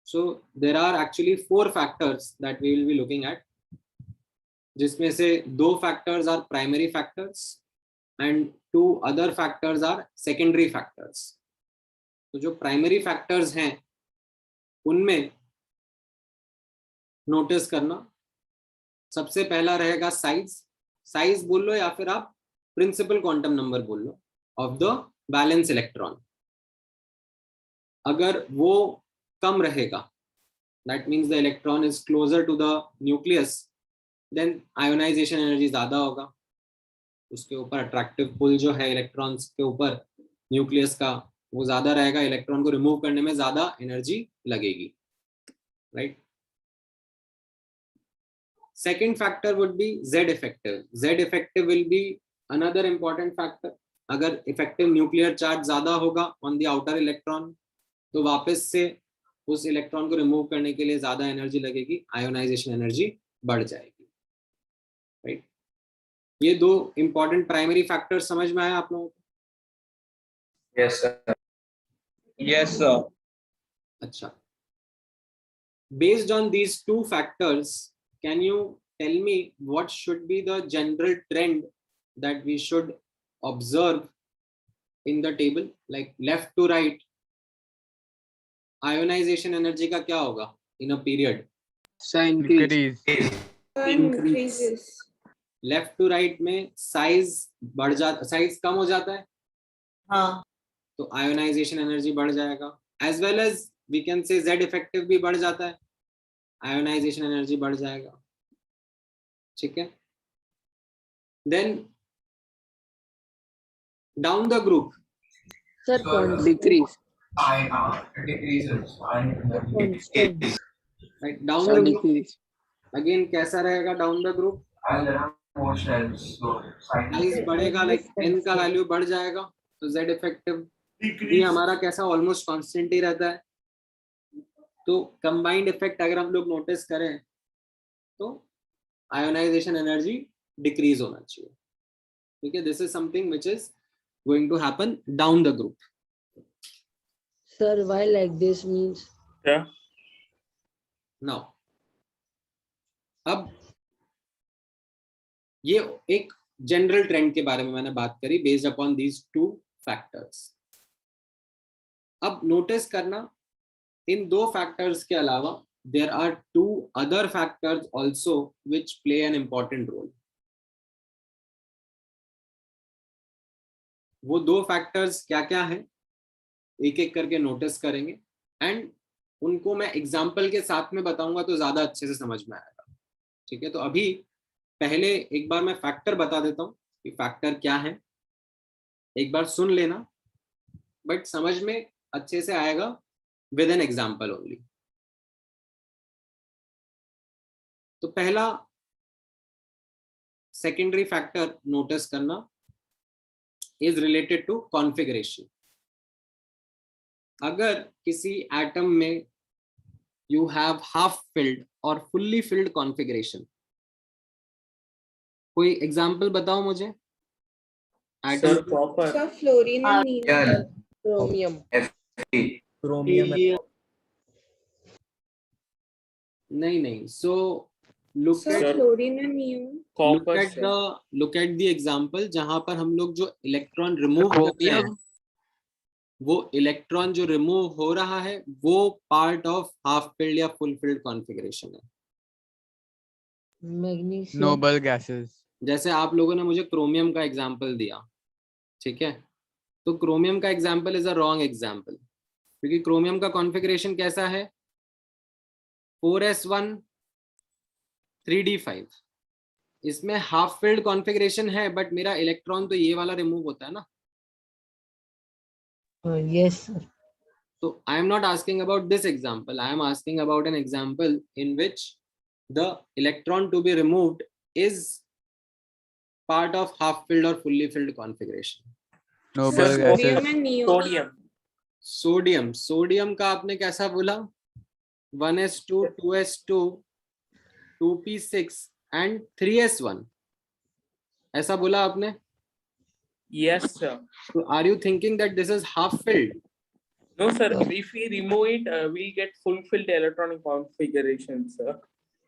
Speaker 1: so there are actually 4 factors that we will be looking at, जिसमें से 2 factors are primary factors and 2 other factors are secondary factors. तो जो प्राइमरी फैक्टर्स हैं उनमें नोटिस करना, सबसे पहला रहेगा साइज बोल लो या फिर आप प्रिंसिपल क्वांटम नंबर बोल लो ऑफ द बैलेंस इलेक्ट्रॉन। अगर वो कम रहेगा, that means the electron is closer to the nucleus, then ionisation energy ज्यादा होगा, उसके ऊपर अट्रैक्टिव पुल जो है इलेक्ट्रॉन्स के ऊपर न्यूक्लियस का वो ज्यादा रहेगा, इलेक्ट्रॉन को रिमूव करने में ज्यादा एनर्जी लगेगी, right. Second factor would be Z effective. Z effective will be another important factor. अगर इफेक्टिव न्यूक्लियर चार्ज ज्यादा होगा ऑन द आउटर इलेक्ट्रॉन, तो वापस से उस इलेक्ट्रॉन को रिमूव करने के लिए ज्यादा एनर्जी लगेगी, आयोनाइजेशन एनर्जी बढ़ जाएगी, राइट। ये दो इंपॉर्टेंट प्राइमरी फैक्टर्स समझ में आया आप लोगों को?
Speaker 11: Yes sir.
Speaker 4: Yes, sir.
Speaker 1: अच्छा, based on these two factors, can you tell me what should be the general trend that we should observe in the table, like left to right? Ionization energy का क्या होगा in a period?
Speaker 5: Increase.
Speaker 8: Increases.
Speaker 1: Left to right में साइज बढ़ जाता, साइज कम हो जाता है,
Speaker 6: हाँ,
Speaker 1: तो आयोनाइजेशन एनर्जी बढ़ जाएगा। As well as we can say Z effective भी बढ़ जाता है, आयोनाइजेशन एनर्जी बढ़ जाएगा, ठीक है। Then down the group
Speaker 2: sir
Speaker 6: decrease
Speaker 1: right, down the group again कैसा रहेगा डाउन द ग्रुप? साइज बढ़ेगा, लाइक एन का वैल्यू बढ़ जाएगा, तो जेड इफेक्टिव ये हमारा कैसा ऑलमोस्ट कांस्टेंट ही रहता है। तो कंबाइंड इफेक्ट अगर हम लोग नोटिस करें तो आयोनाइजेशन एनर्जी डिक्रीज होना चाहिए, ठीक है। This is something which is going to happen down the group.
Speaker 2: Sir why like this means?
Speaker 7: Yeah.
Speaker 1: Now अब ये एक जनरल ट्रेंड के बारे में मैंने बात करी based upon these two factors. अब नोटिस करना, इन दो फैक्टर्स के अलावा there are two other factors also which play an important role. वो दो फैक्टर्स क्या क्या हैं एक एक करके नोटिस करेंगे, एंड उनको मैं एग्जाम्पल के साथ में बताऊंगा तो ज्यादा अच्छे से समझ में आएगा, ठीक है। तो अभी पहले एक बार मैं फैक्टर बता देता हूँ कि फैक्टर क्या है, एक बार सुन लेना, बट समझ में अच्छे से आएगा विद एन एग्जाम्पल ओनली। तो पहला सेकेंडरी फैक्टर नोटिस करना इज रिलेटेड टू कॉन्फ़िगरेशन। अगर किसी एटम में यू हैव हाफ फिल्ड और फुल्ली फिल्ड कॉन्फ़िगरेशन, कोई एग्जाम्पल बताओ मुझे
Speaker 7: Sir, copper.
Speaker 8: Sir, fluorine and neon.
Speaker 2: Chromium.
Speaker 4: Chromium.
Speaker 1: नहीं, so look
Speaker 8: Sir,
Speaker 1: eight
Speaker 8: fluorine and neon.
Speaker 7: Copper, sir.
Speaker 1: Look at the example जहां पर हम लोग जो इलेक्ट्रॉन रिमूव करते हैं, वो इलेक्ट्रॉन जो रिमूव हो रहा है वो पार्ट ऑफ हाफ फिल्ड या फुल फिल्ड कॉन्फ़िगरेशन है।
Speaker 2: मैग्नीशियम।
Speaker 5: Noble gases.
Speaker 1: जैसे आप लोगों ने मुझे क्रोमियम का एग्जांपल दिया, ठीक है, तो क्रोमियम का example is a wrong example, क्योंकि क्रोमियम का कॉन्फ़िगरेशन कैसा है? 4s1 3d5। इसमें हाफ फिल्ड कॉन्फ़िगरेशन है, बट मेरा इलेक्ट्रॉन तो ये वाला रिमूव होता है ना।
Speaker 2: Yes sir.
Speaker 1: So I am not asking about this example. I am asking about an example in which the electron to be removed is part of half filled or fully filled configuration.
Speaker 5: Noble
Speaker 8: Sir,
Speaker 5: gases.
Speaker 8: sodium and neon.
Speaker 7: Sodium.
Speaker 1: Sodium का आपने कैसा बोला? 1s2 2s2 2p6 and 3s1 ऐसा बोला आपने?
Speaker 7: Yes, sir.
Speaker 1: So are you thinking that this is half filled?
Speaker 7: No, sir. If we remove it, we get fulfilled electronic configuration, sir.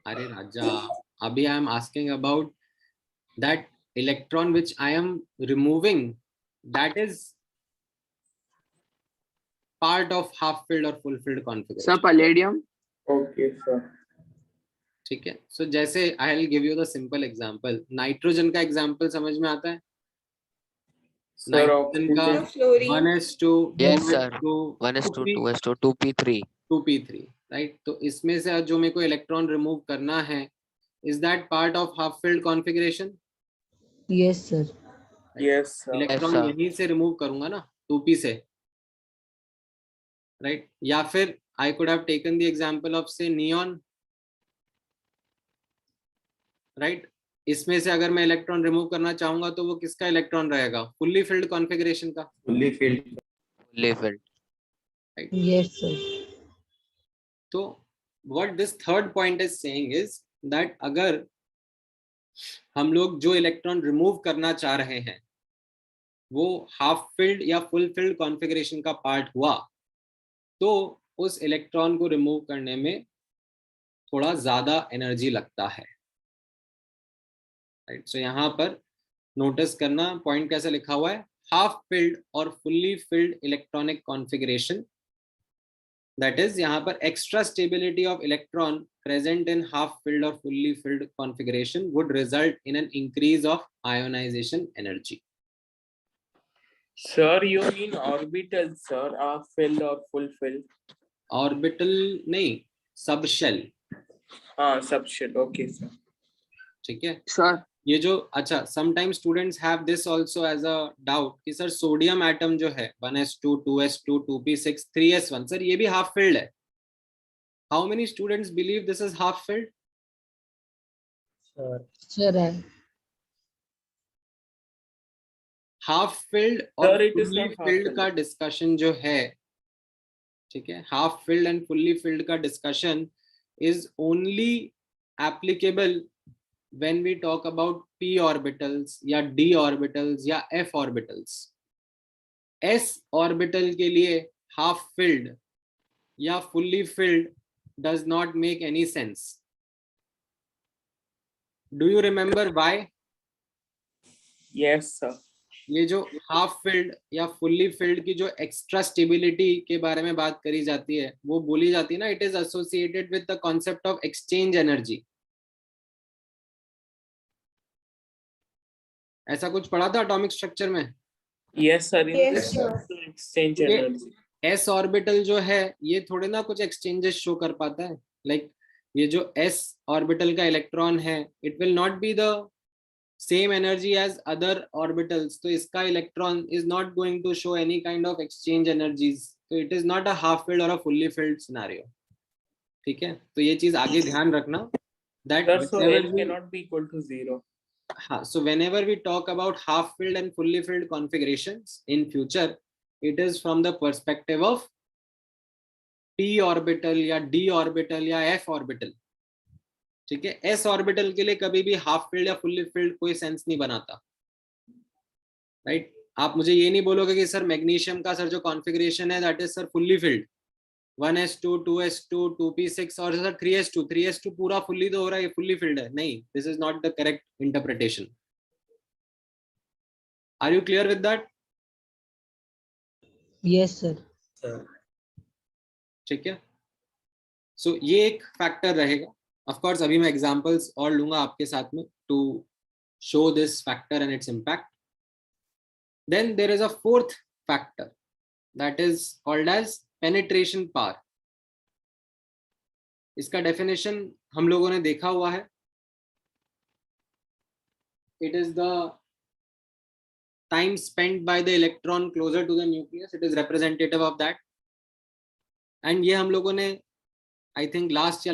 Speaker 1: अरे राजा, अभी I am asking about that electron which I am removing, that is part of half filled or full filled configuration.
Speaker 6: Sir, palladium.
Speaker 7: Okay, sir.
Speaker 1: ठीक है, so जैसे I will give you the simple example. Nitrogen का एग्जाम्पल समझ में आता है?
Speaker 7: Sir,
Speaker 1: नाइट्रोजन का
Speaker 8: Sir, fluorine.
Speaker 1: 1s2
Speaker 5: Yes, sir.
Speaker 1: 2s2
Speaker 5: 1s2 2s2 2p3.
Speaker 1: 2p3, right. तो इसमें से जो मेरे को इलेक्ट्रॉन रिमूव करना है, is that part of half filled configuration?
Speaker 2: Yes sir.
Speaker 7: Yes, sir.
Speaker 1: Electron
Speaker 5: sir.
Speaker 1: यहीं से रिमूव करूंगा ना, 2p से, राइट। या फिर I could have taken the example of से नियॉन, राइट। इसमें से अगर मैं इलेक्ट्रॉन रिमूव करना चाहूंगा तो वो किसका इलेक्ट्रॉन रहेगा? फुल्ली फिल्ड कॉन्फ़िगरेशन का।
Speaker 11: Fully filled.
Speaker 5: Fully filled.
Speaker 2: Yes sir.
Speaker 1: तो what this third point is saying is that अगर हम लोग जो इलेक्ट्रॉन रिमूव करना चाह रहे हैं वो हाफ फिल्ड या फुल फिल्ड कॉन्फ़िगरेशन का पार्ट हुआ, तो उस इलेक्ट्रॉन को रिमूव करने में थोड़ा ज्यादा एनर्जी लगता है, राइट। सो यहाँ पर नोटिस करना पॉइंट कैसे लिखा हुआ है, हाफ फिल्ड और fully filled electronic configuration, that is यहाँ पर extra stability of electron present in half filled और fully filled configuration would result in an increase of ionisation energy.
Speaker 7: Sir, you mean orbitals, sir, half filled or full filled?
Speaker 1: Orbital नहीं, सब शेल।
Speaker 7: हाँ, सब शेल, ओके सर।
Speaker 1: ठीक है
Speaker 5: सर।
Speaker 1: ये जो अच्छा sometimes students have this also as a doubt कि सर सोडियम एटम जो है 1s2 2s2 2p6 3s1 sir ये भी हाफ फिल्ड है। How many students believe this is half filled?
Speaker 2: Sir है
Speaker 1: हाफ फिल्ड और
Speaker 7: Sir, it is
Speaker 1: fully
Speaker 7: not half
Speaker 1: filled
Speaker 7: filled.
Speaker 1: का डिस्कशन जो है, ठीक है, half filled and fully filled का discussion is only applicable when we talk about p orbitals या d orbitals या f orbitals। s orbital के लिए half filled या fully filled does not make any sense। Do you remember why?
Speaker 7: Yes, sir.
Speaker 1: ये जो हाफ फिल्ड या फुल्ली फिल्ड की जो एक्स्ट्रा स्टेबिलिटी के बारे में बात करी जाती है वो बोली जाती है ना, it is associated with the concept of exchange energy. ऐसा कुछ पढ़ा था एटॉमिक स्ट्रक्चर में?
Speaker 7: Yes, sir. In
Speaker 8: Yes,
Speaker 7: this
Speaker 8: sir.
Speaker 7: to exchange
Speaker 1: ये
Speaker 7: energy.
Speaker 1: s ऑर्बिटल जो है ये थोड़े ना कुछ एक्सचेंजेस शो कर पाता है, लाइक ये जो s ऑर्बिटल का इलेक्ट्रॉन है it will not be the same energy as other orbitals, तो इसका electron is not going to show any kind of exchange energies, तो it is not a half filled और अ फुल्ली फिल्ड सिनेरियो। ठीक है, तो ये चीज आगे ध्यान रखना that
Speaker 7: Sir, so L cannot be equal to 0.
Speaker 1: so whenever we talk about half filled and fully filled configurations in future, it is from the perspective of p orbital या d orbital या f orbital। ठीक है, s orbital के लिए कभी भी हाफ फिल्ड या फुल्ली फिल्ड कोई सेंस नहीं बनाता, राइट। आप मुझे ये नहीं बोलोगे कि सर मैग्नीशियम का सर जो कॉन्फ़िगरेशन है that is sir fully filled 1s2 2s2 2p6 और सर 3s2 पूरा फुल्ली तो हो रहा है, ये फुल्ली फिल्ड है, नहीं, this is not the correct interpretation. Are you clear with that?
Speaker 2: Yes sir.
Speaker 1: ठीक है, सो ये एक फैक्टर रहेगा। ऑफ कोर्स अभी मैं एग्जांपल्स और लूंगा आपके साथ में to show this factor and its impact. Then there is a fourth factor that is called as penetration power. इसका डेफिनेशन हम लोगों ने देखा हुआ है, it is the time spent by the electron closer to the nucleus, it is representative of that. And ये हम लोगों ने आई थिंक लास्ट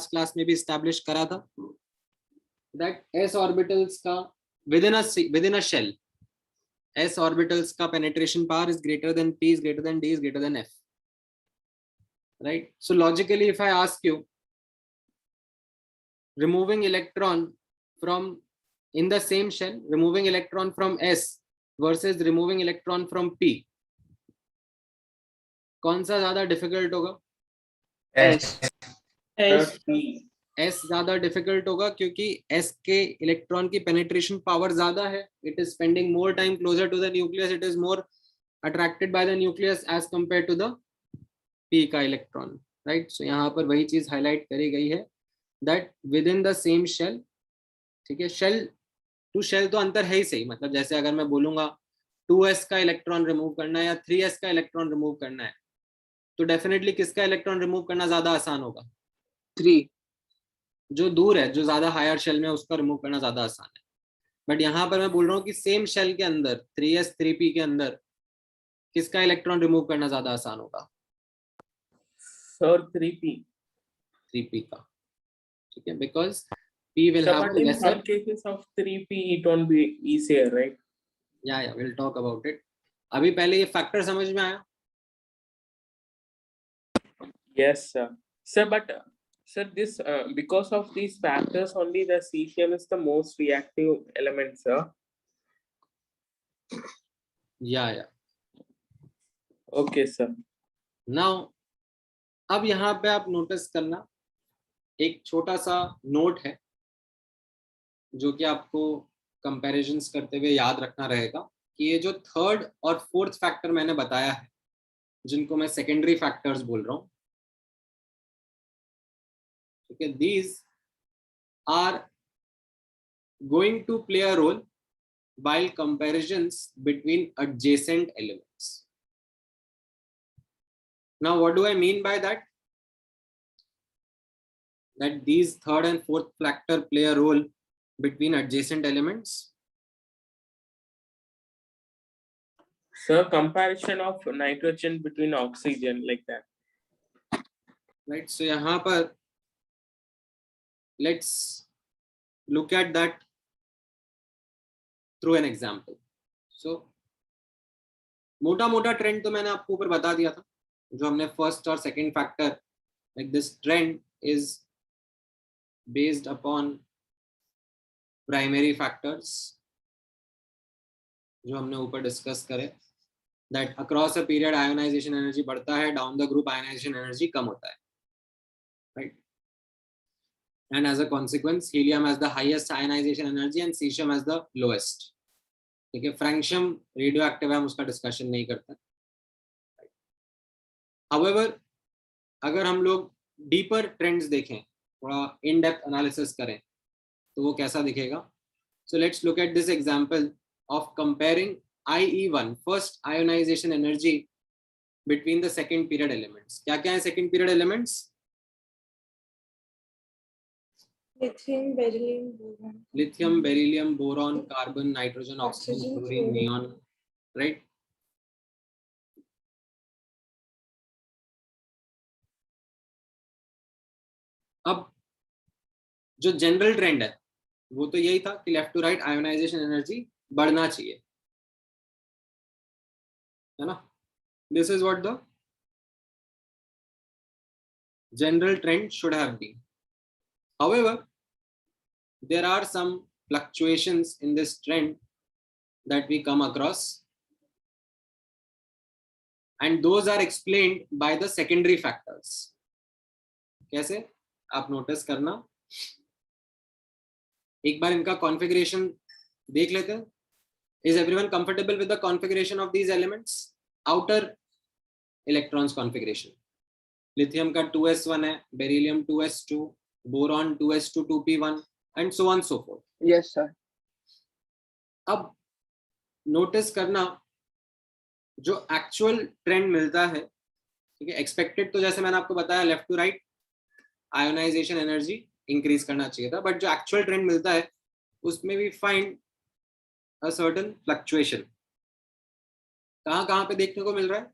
Speaker 1: क्लास में भी एस्टैब्लिश करा था दैट s ऑर्बिटल्स का within a shell s orbitals का penetration power is greater than p is greater than d is greater than f, right? So logically if I ask you removing electron from in the same shell, removing electron from s versus removing electron from p, कौन सा ज्यादा डिफिकल्ट होगा? S ज्यादा डिफिकल्ट होगा क्योंकि S के इलेक्ट्रॉन की पेनिट्रेशन पावर ज्यादा है, it is spending more time closer to the nucleus, it is more attracted by the nucleus as compare to the P का इलेक्ट्रॉन, राइट। सो यहाँ पर वही चीज हाईलाइट करी गई है that within the same shell, ठीक है, शेल टू शेल तो अंतर है ही सही, मतलब जैसे अगर मैं बोलूंगा 2s का इलेक्ट्रॉन रिमूव करना है या 3s का इलेक्ट्रॉन रिमूव करना है तो डेफिनेटली किसका इलेक्ट्रॉन रिमूव करना ज्यादा आसान होगा?
Speaker 6: 3
Speaker 1: जो दूर है, जो ज्यादा हायर शेल में, उसका रिमूव करना ज्यादा आसान है। बट यहाँ पर मैं बोल रहा हूँ कि सेम शेल के अंदर 3s 3p के अंदर किसका इलेक्ट्रॉन रिमूव करना ज्यादा आसान होगा?
Speaker 7: Sir, 3p
Speaker 1: का, ठीक है, because p will have
Speaker 7: but in
Speaker 1: lesser,
Speaker 7: some cases of 3p it won't be easier, right?
Speaker 1: yeah we'll talk about it। अभी पहले ये फैक्टर समझ में आया?
Speaker 7: Yes, sir. Sir, but sir, this because of these factors only, the cesium is the most reactive element, sir.
Speaker 1: Yeah.
Speaker 7: Okay, sir.
Speaker 1: Now, अब यहाँ पे आप नोटिस करना, एक छोटा सा नोट है जो कि आपको कंपैरिजंस करते हुए याद रखना रहेगा कि ये जो थर्ड और फोर्थ फैक्टर मैंने बताया है, जिनको मैं सेकेंडरी फैक्टर्स बोल रहा हूँ, ठीक है, these are going to play a role while comparisons between adjacent elements. Now, what do I mean by that? That these third and fourth factor play a role between adjacent elements.
Speaker 7: Sir, comparison of nitrogen between oxygen, like that.
Speaker 1: Right. So यहाँ पर let's look at that through an example. So मोटा ट्रेंड तो मैंने आपको ऊपर बता दिया था, जो हमने फर्स्ट और second factor, like this trend is based upon primary factors जो हमने ऊपर डिस्कस करे, that across a period ionization energy बढ़ता है, down the group ionization energy कम होता है, right? And as a consequence, helium has the highest ionization energy and cesium has the lowest. ठीक है, फ्रैंक्शियम रेडियो एक्टिव है, हम उसका डिस्कशन नहीं करते. However, अगर हम लोग डीपर ट्रेंड्स देखें, थोड़ा इन डेप्थ एनालिसिस करें, तो वो कैसा दिखेगा? So let's look at this example of comparing IE1, first ionization energy, between the second period elements. क्या क्या है second period elements?
Speaker 8: Lithium, beryllium, boron.
Speaker 1: Lithium, beryllium, boron, carbon, nitrogen, oxygen, fluorine, neon, right? अब जो जनरल ट्रेंड है वो तो यही था कि left to right ionisation energy बढ़ना चाहिए, है ना? This is what the general trend should have been. However, there are some fluctuations in this trend that we come across, and those are explained by the secondary factors. कैसे? आप नोटिस करना, एक बार इनका कॉन्फ़िगरेशन देख लेते हैं. Is everyone comfortable with the configuration of these elements? Outer electrons configuration. Lithium का 2s1 है, beryllium 2s2, boron 2s2 2p1 and so on so forth.
Speaker 6: Yes sir.
Speaker 1: अब नोटिस करना, जो एक्चुअल ट्रेंड मिलता है, ठीक है, एक्सपेक्टेड तो जैसे मैंने आपको बताया left to right ionisation energy increase करना चाहिए था, बट जो एक्चुअल ट्रेंड मिलता है उसमें we find a certain fluctuation. कहाँ पे देखने को मिल रहा है?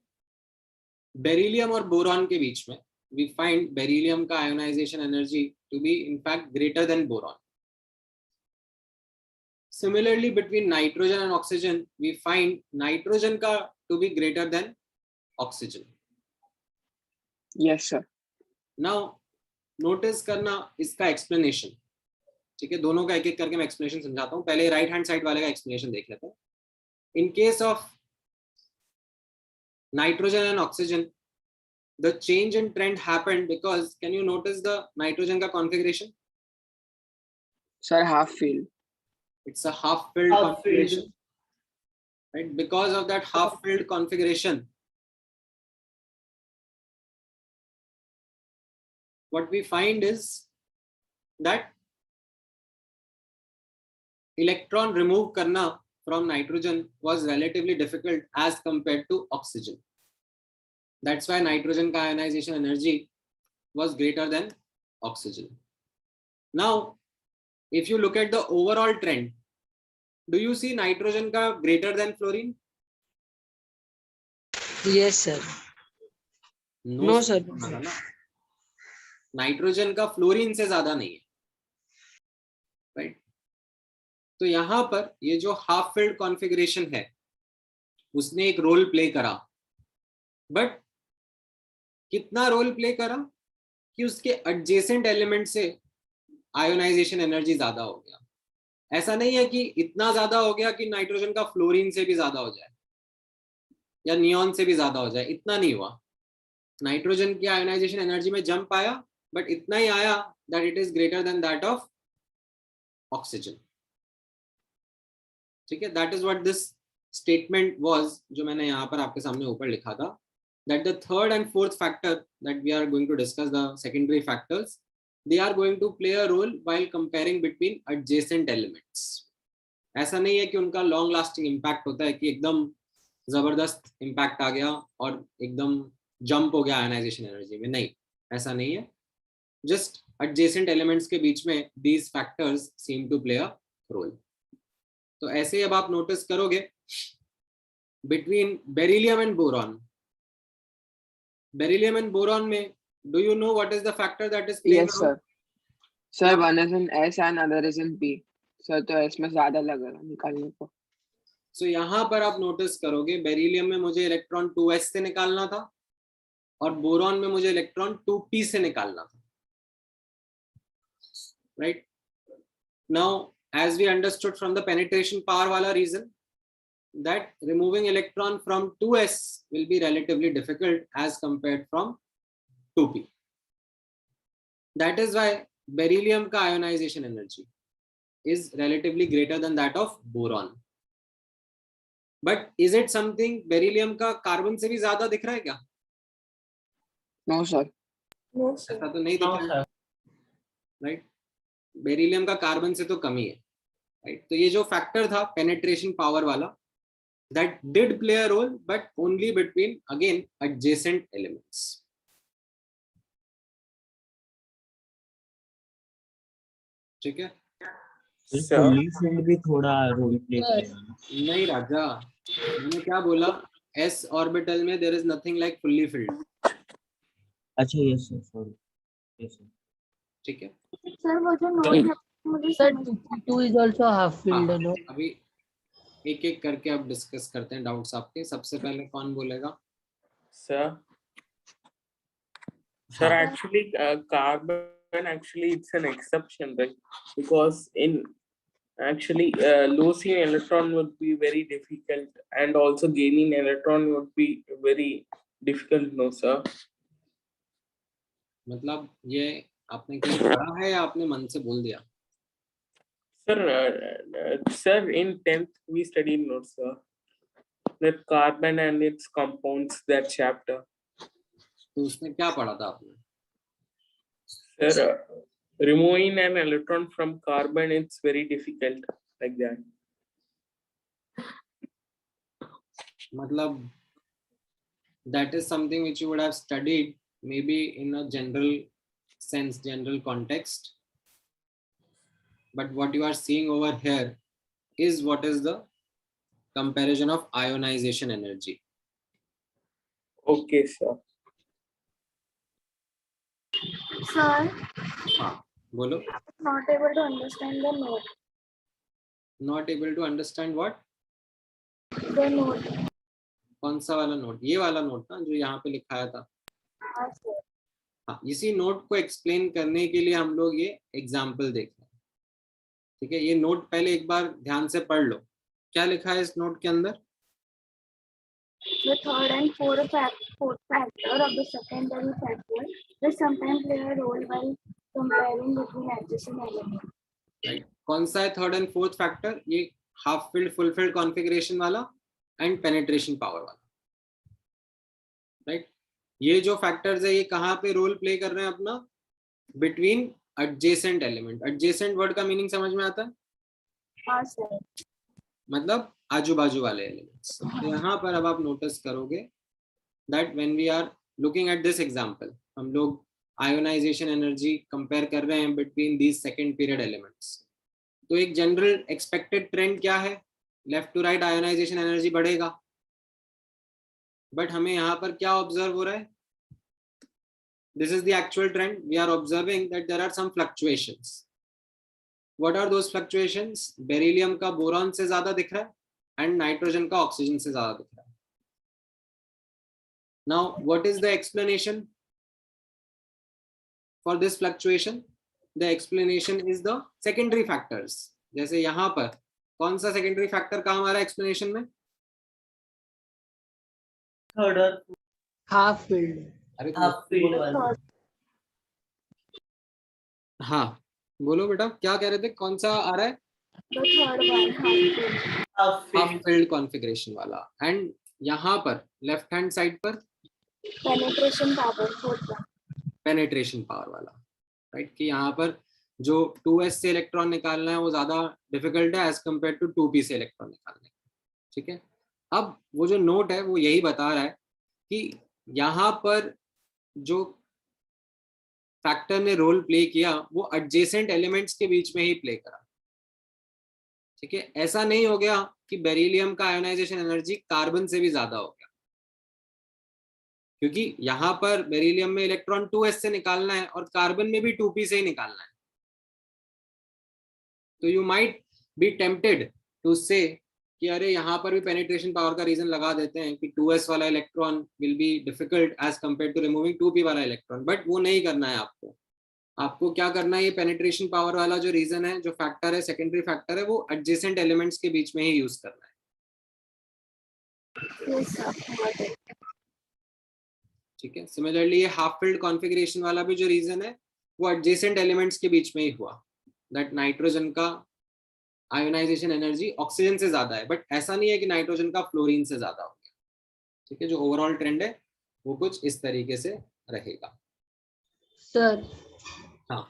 Speaker 1: बेरिलियम और बोरॉन के बीच में we find beryllium का ionization energy to be in fact greater than boron. Similarly, between nitrogen and oxygen, we find nitrogen का to be greater than oxygen.
Speaker 6: Yes sir.
Speaker 1: Now, notice करना इसका explanation. ठीक है, दोनों का एक एक करके मैं explanation समझाता हूँ. पहले right hand side वाले का explanation देख लेते हैं. In case of nitrogen and oxygen, the change in trend happened because, can you notice the nitrogen ka configuration?
Speaker 6: Sir, half filled.
Speaker 1: It's a half filled configuration, right? Because of that half filled configuration, what we find is that electron remove karna from nitrogen was relatively difficult as compared to oxygen. That's why nitrogen ka ionization energy was greater than oxygen. Now, if you look at the overall trend, do you see nitrogen ka greater than fluorine?
Speaker 2: Yes sir. No sir.
Speaker 1: Nitrogen का फ्लोरीन से ज्यादा नहीं है, राइट? तो यहां पर ये जो हाफ फिल्ड कॉन्फ़िगरेशन है उसने एक रोल प्ले करा, बट कितना रोल प्ले करा? कि उसके एडजेसेंट एलिमेंट से आयोनाइजेशन एनर्जी ज्यादा हो गया। ऐसा नहीं है कि इतना ज्यादा हो गया कि नाइट्रोजन का फ्लोरीन से भी ज्यादा हो जाए या नियॉन से भी ज्यादा हो जाए, इतना नहीं हुआ। नाइट्रोजन की आयोनाइजेशन एनर्जी में जंप आया, बट इतना ही आया that it is greater then that of oxygen. ठीक है, that is what this statement was, जो मैंने यहाँ पर आपके सामने ऊपर लिखा था, that the third and fourth factor that we are going to discuss, the secondary factors, they are going to play a role while comparing between adjacent elements. ऐसा नहीं है कि उनका लॉन्ग लास्टिंग इम्पैक्ट होता है कि एकदम जबरदस्त इम्पैक्ट आ गया और एकदम जंप हो गया आयनाइजेशन एनर्जी में, नहीं, ऐसा नहीं है। जस्ट एडजेसेंट एलिमेंट्स के बीच में these factors seem to play a role. तो ऐसे अब आप नोटिस करोगे between beryllium and boron, beryllium and boron में do you know what is the factor that is playing
Speaker 6: Yes
Speaker 1: a role?
Speaker 6: sir. Sir, one is in S and other is in P. Sir, तो S में ज्यादा लगेगा निकालने को।
Speaker 1: So यहाँ पर आप नोटिस करोगे बेरिलियम में मुझे इलेक्ट्रॉन 2s से निकालना था और बोरॉन में मुझे इलेक्ट्रॉन 2p से निकालना था, right? Now as we understood from the penetration power वाला reason, that removing electron from 2s will be relatively difficult as compared from 2p. That is why beryllium का ionization energy is relatively greater than that of boron. But is it something beryllium का कार्बन से भी ज्यादा दिख रहा है क्या?
Speaker 6: No sir.
Speaker 8: No sir.
Speaker 1: ऐसा तो नहीं दिख रहा है, राइट? बेरिलियम का कार्बन से तो कम ही है, राइट? तो ये जो फैक्टर था पेनिट्रेशन पावर वाला, that did play a role, but only between again adjacent elements. ठीक है?
Speaker 3: फुल्ली फिल्ड भी थोड़ा रोल प्ले करेगा ना?
Speaker 1: नहीं राजा, मैंने क्या बोला, s ऑर्बिटल में there is nothing like fully filled.
Speaker 3: अच्छा yes sir, sorry, yes sir.
Speaker 1: ठीक है
Speaker 8: सर वो जो नोट मुझे
Speaker 2: Sir, 2 is also half filled,
Speaker 1: हाँ,
Speaker 2: no?
Speaker 1: अभी एक एक करके अब डिस्कस करते हैं डाउट्स आपके। सबसे पहले कौन बोलेगा?
Speaker 7: Sir. Sir, actually, carbon actually it's an exception, right? Because in actually losing electron would be very difficult, and also gaining electron would be very difficult, no sir?
Speaker 1: मतलब ये आपने कहीं पढ़ा है या आपने मन से बोल दिया?
Speaker 7: Sir, in 10th we studied, no sir, that carbon and its compounds, that chapter.
Speaker 1: तो उसमें क्या पढ़ा था आपने?
Speaker 7: Sir, removing an electron from carbon, it's very difficult, like that.
Speaker 1: मतलब that is something which you would have studied maybe in a general sense, general context, but what you are seeing over here is what is the comparison of ionization energy.
Speaker 7: Okay sir.
Speaker 8: Sir,
Speaker 1: हाँ बोलो।
Speaker 8: not able to understand the note.
Speaker 1: Not able to understand what?
Speaker 8: The note.
Speaker 1: कौन सा वाला नोट? ये वाला नोट ना जो यहाँ पे लिखाया था।
Speaker 8: हाँ sir.
Speaker 1: हाँ, इसी नोट को एक्सप्लेन करने के लिए हम लोग ये एग्जाम्पल देख रहे हैं। ठीक है, ये नोट पहले एक बार ध्यान से पढ़ लो, क्या लिखा है इस नोट के अंदर?
Speaker 8: The third and fourth factor of the secondary factor will sometimes play a role while comparing between adjacent elements.
Speaker 1: Right, कौन सा है थर्ड एंड फोर्थ फैक्टर? ये half filled full field configuration वाला एंड पेनिट्रेशन पावर वाला, राइट? ये जो फैक्टर्स है ये कहाँ पे रोल प्ले कर रहे हैं अपना? Between adjacent element. Adjacent word का मीनिंग समझ में आता है?
Speaker 8: हाँ सर.
Speaker 1: मतलब आजू बाजू वाले एलिमेंट्स। तो यहाँ पर अब आप नोटिस करोगे that when we are looking at this example, हम लोग आयोनाइजेशन एनर्जी कंपेयर कर रहे हैं between these second period elements. तो एक जनरल एक्सपेक्टेड ट्रेंड क्या है? Left to right ionisation energy बढ़ेगा, बट हमें यहाँ पर क्या ऑब्जर्व हो रहा है? This is the actual trend. We are observing that there are some fluctuations. What are those fluctuations? Beryllium का बोरॉन से ज्यादा दिख रहा है एंड नाइट्रोजन का ऑक्सीजन से ज्यादा दिख रहा है। Now what is the explanation? for this fluctuation? The explanation is the secondary factors. जैसे यहाँ पर कौन सा secondary factor काम आ रहा है explanation में?
Speaker 2: थर्ड और हाफ फील्ड।
Speaker 1: अरे
Speaker 2: हाफ फील्ड।
Speaker 1: हाँ बोलो बेटा, क्या कह रहे थे, कौन सा आ रहा है?
Speaker 8: The third one, half
Speaker 1: field configuration वाला। एंड यहाँ पर लेफ्ट हैंड साइड पर
Speaker 8: penetration power, fourth one.
Speaker 1: Penetration power वाला, राइट, कि यहाँ पर जो 2s से इलेक्ट्रॉन निकालना है वो ज्यादा डिफिकल्ट है एज कम्पेयर टू 2p से इलेक्ट्रॉन निकालने। ठीक है, अब वो जो नोट है वो यही बता रहा है कि यहाँ पर जो फैक्टर ने रोल प्ले किया वो एडजेसेंट एलिमेंट्स के बीच में ही प्ले करा। ठीक है, ऐसा नहीं हो गया कि बेरिलियम का आयोनाइजेशन एनर्जी कार्बन से भी ज्यादा हो गया, क्योंकि यहाँ पर बेरिलियम में इलेक्ट्रॉन 2s से निकालना है और कार्बन में भी 2p से ही निकालना है। तो you might be tempted to say कि अरे यहाँ पर भी पेनिट्रेशन पावर का रीजन लगा देते हैं कि 2s वाला electron will be difficult as compare to removing 2p वाला इलेक्ट्रॉन, बट वो नहीं करना है आपको। आपको क्या करना है, ये पेनिट्रेशन पावर वाला जो रीजन है, जो फैक्टर है, सेकेंडरी फैक्टर है, वो एडजेसेंट एलिमेंट्स के बीच में ही यूज करना है। ठीक है, सिमिलरली ये हाफ फील्ड कॉन्फ़िगरेशन वाला भी जो रीजन है वो एडजेसेंट एलिमेंट्स के बीच में ही हुआ, दैट नाइट्रोजन का आयोनाइजेशन एनर्जी ऑक्सीजन से ज्यादा है, बट ऐसा नहीं है कि नाइट्रोजन का फ्लोरीन से ज्यादा हो गया। ठीक है, जो ओवरऑल ट्रेंड है वो कुछ इस तरीके से रहेगा।
Speaker 2: सर
Speaker 1: हाँ,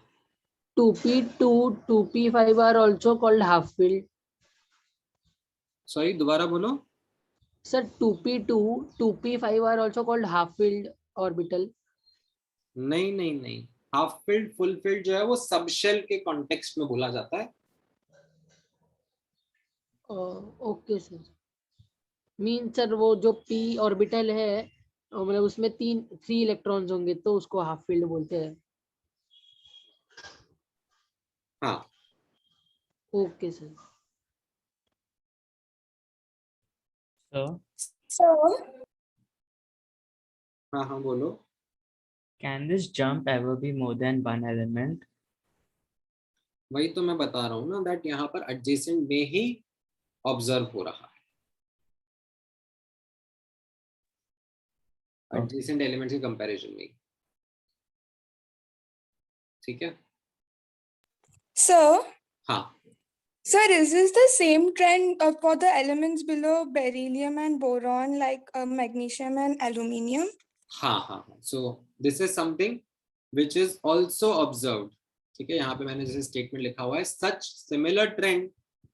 Speaker 2: 2p2 2p5 are also called half filled.
Speaker 1: Sorry दोबारा बोलो।
Speaker 2: Sir 2p2 2p5 are also called half filled orbital.
Speaker 1: नहीं नहीं नहीं, हाफ फील्ड फुल फील्ड जो है वो सब शेल के कॉन्टेक्स्ट में बोला जाता है।
Speaker 2: ओके सर, मीन सर वो जो p ऑर्बिटल है मतलब उसमें 3 इलेक्ट्रॉन्स होंगे तो उसको हाफ फील्ड बोलते हैं।
Speaker 1: हाँ
Speaker 2: ओके सर।
Speaker 8: So,
Speaker 1: हाँ हाँ बोलो।
Speaker 3: Can this jump ever be more than one element?
Speaker 1: वही तो मैं बता रहा हूँ ना, दैट यहाँ पर एडजेसेंट में ही ऑब्जर्व हो रहा है, एडजेसेंट एलिमेंट्स के कंपैरिजन में। ठीक है
Speaker 13: Sir,
Speaker 1: हाँ
Speaker 13: sir, is this the same trend for the elements below beryllium and boron, like magnesium and aluminium?
Speaker 1: हाँ हाँ, so this is something which is also observed. ठीक है, यहाँ पे मैंने जैसे स्टेटमेंट लिखा हुआ है, such similar trend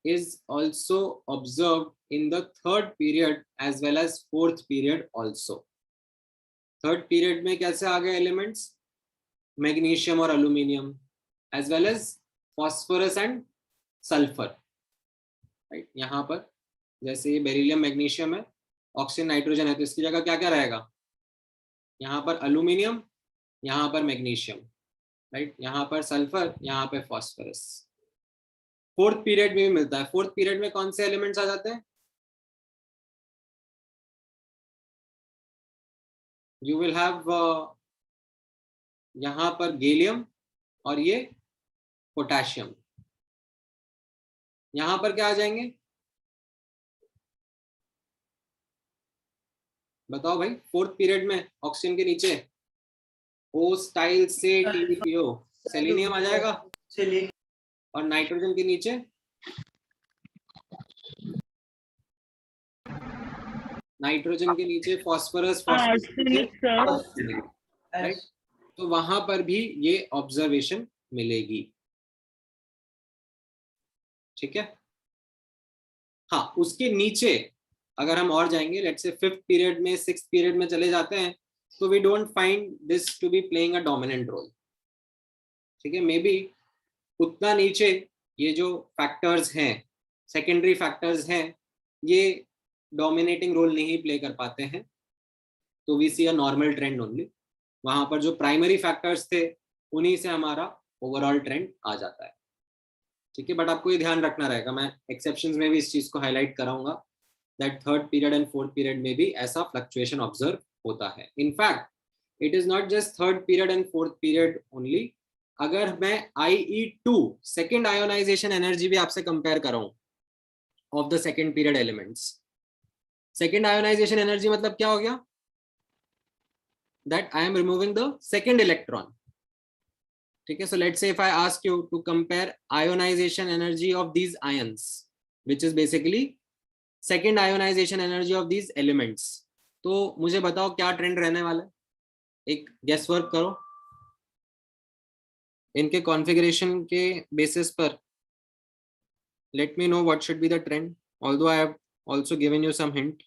Speaker 1: is also observed in the third period as well as fourth period also. Third period में कैसे आ गए एलिमेंट्स, मैग्नीशियम और aluminium as well as phosphorus and sulfur, right. यहाँ पर जैसे ये बेरिलियम मैग्नीशियम है, ऑक्सीजन नाइट्रोजन है, तो इसकी जगह क्या क्या रहेगा, यहाँ पर एल्यूमिनियम, यहाँ पर मैग्नीशियम, राइट, यहाँ पर सल्फर, यहाँ पे फॉस्फोरस। फोर्थ पीरियड में भी मिलता है। फोर्थ पीरियड में कौन से एलिमेंट्स आ जाते हैं, यू विल हैव यहाँ पर गैलियम और ये पोटेशियम। यहाँ पर क्या आ जाएंगे, बताओ भाई। फोर्थ पीरियड में ऑक्सीजन के नीचे ओ स्टाइल से TdPO सेलेनियम आ जाएगा, और नाइट्रोजन के नीचे फास्फोरस, राइट। तो वहां पर भी ये ऑब्जर्वेशन मिलेगी। ठीक है, हाँ, उसके नीचे अगर हम और जाएंगे, लेट्स से फिफ्थ पीरियड में, सिक्स्थ पीरियड में चले जाते हैं, तो we don't find this to be playing a dominant role. ठीक है, मे बी उतना नीचे ये जो फैक्टर्स हैं, सेकेंडरी फैक्टर्स हैं, ये डोमिनेटिंग रोल नहीं प्ले कर पाते हैं, तो we see a normal trend only. वहां पर जो प्राइमरी फैक्टर्स थे उन्हीं से हमारा ओवरऑल ट्रेंड आ जाता है। ठीक है, बट आपको ये ध्यान रखना रहेगा, मैं एक्सेप्शंस में भी इस चीज को हाईलाइट कराऊंगा, that third period and fourth period में भी ऐसा फ्लक्चुएशन ऑब्जर्व होता है। In fact it is not just third period and fourth period only. अगर मैं IE2 सेकेंड आयोनाइजेशन एनर्जी भी आपसे कंपेयर कर रहा हूं of the second period elements, second ionisation energy मतलब क्या हो गया? That I am removing the second electron. ठीक है, so let's say if I ask you to compare ionization energy of these ions, which is basically second ionization energy of these elements, तो मुझे बताओ क्या ट्रेंड रहने वाला है? एक गेस वर्क करो इनके कॉन्फ़िगरेशन के बेसिस पर. Let me know what should be the trend, although I have also given you some hint.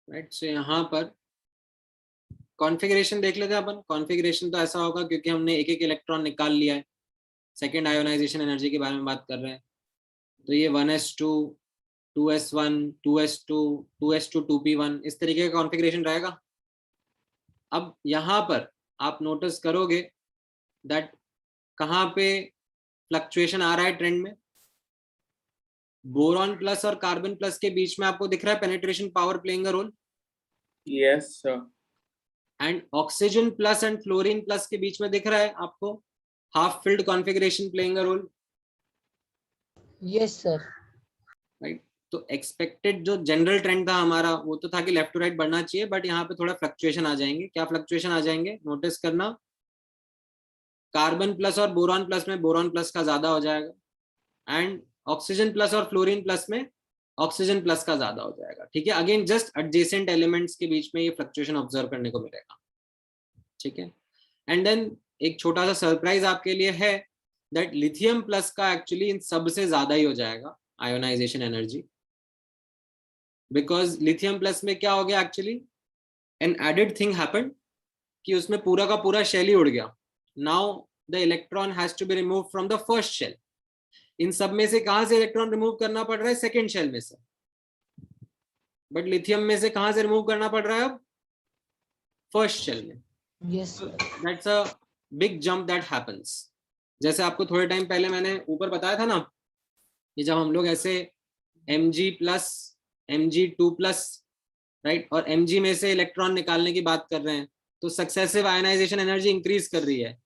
Speaker 1: Right, so यहाँ पर कॉन्फ़िगरेशन देख लेते हैं अपन. कॉन्फ़िगरेशन तो ऐसा होगा क्योंकि हमने एक एक इलेक्ट्रॉन निकाल लिया है, सेकेंड आयोनाइजेशन एनर्जी के बारे में बात कर रहे हैं. तो ये 1s2 2s1 2s2 2s2 2p1 इस तरीके का कॉन्फ़िगरेशन रहेगा. अब यहाँ पर आप नोटिस करोगे दैट कहाँ पे फ्लक्चुएशन आ रहा है ट्रेंड में. बोरॉन प्लस और कार्बन प्लस के बीच में आपको दिख रहा है penetration power playing a role.
Speaker 7: Yes, sir.
Speaker 1: And oxygen plus and fluorine plus के बीच में दिख रहा है आपको half filled configuration playing a role.
Speaker 2: Yes sir.
Speaker 1: Right, तो एक्सपेक्टेड जो जनरल ट्रेंड था हमारा वो तो था कि लेफ्ट टू राइट बढ़ना चाहिए, बट यहाँ पे थोड़ा फ्लक्चुएशन आ जाएंगे. क्या फ्लक्चुएशन आ जाएंगे नोटिस करना. कार्बन प्लस और बोरॉन प्लस में बोरॉन प्लस का ज्यादा हो जाएगा एंड ऑक्सीजन प्लस और फ्लोरीन प्लस में ऑक्सीजन प्लस का ज्यादा हो जाएगा. ठीक है, अगेन जस्ट एडजेसेंट एलिमेंट्स के बीच में ये फ्लक्चुएशन ऑब्जर्व करने को मिलेगा. ठीक है, एंड देन एक छोटा सा सरप्राइज आपके लिए है दैट लिथियम प्लस का एक्चुअली इन सबसे ज्यादा ही हो जाएगा ionisation energy, because lithium plus में क्या हो गया actually an added thing happened कि उसमें पूरा का पूरा शेल ही उड़ गया. Now the electron has to be remove from the first shell. इन सब में से कहां से इलेक्ट्रॉन रिमूव करना पड़ रहा है? सेकेंड शेल में से. बट लिथियम में से कहां से रिमूव करना पड़ रहा है अब? फर्स्ट शेल में.
Speaker 2: Yes,
Speaker 1: that's a big jump that happens. जैसे आपको थोड़े टाइम पहले मैंने ऊपर बताया था ना कि जब हम लोग ऐसे Mg plus Mg2 plus right और Mg में से इलेक्ट्रॉन निकालने की बात कर रहे हैं तो सक्सेसिव आयनाइजेशन एनर्जी इंक्रीज कर रही है,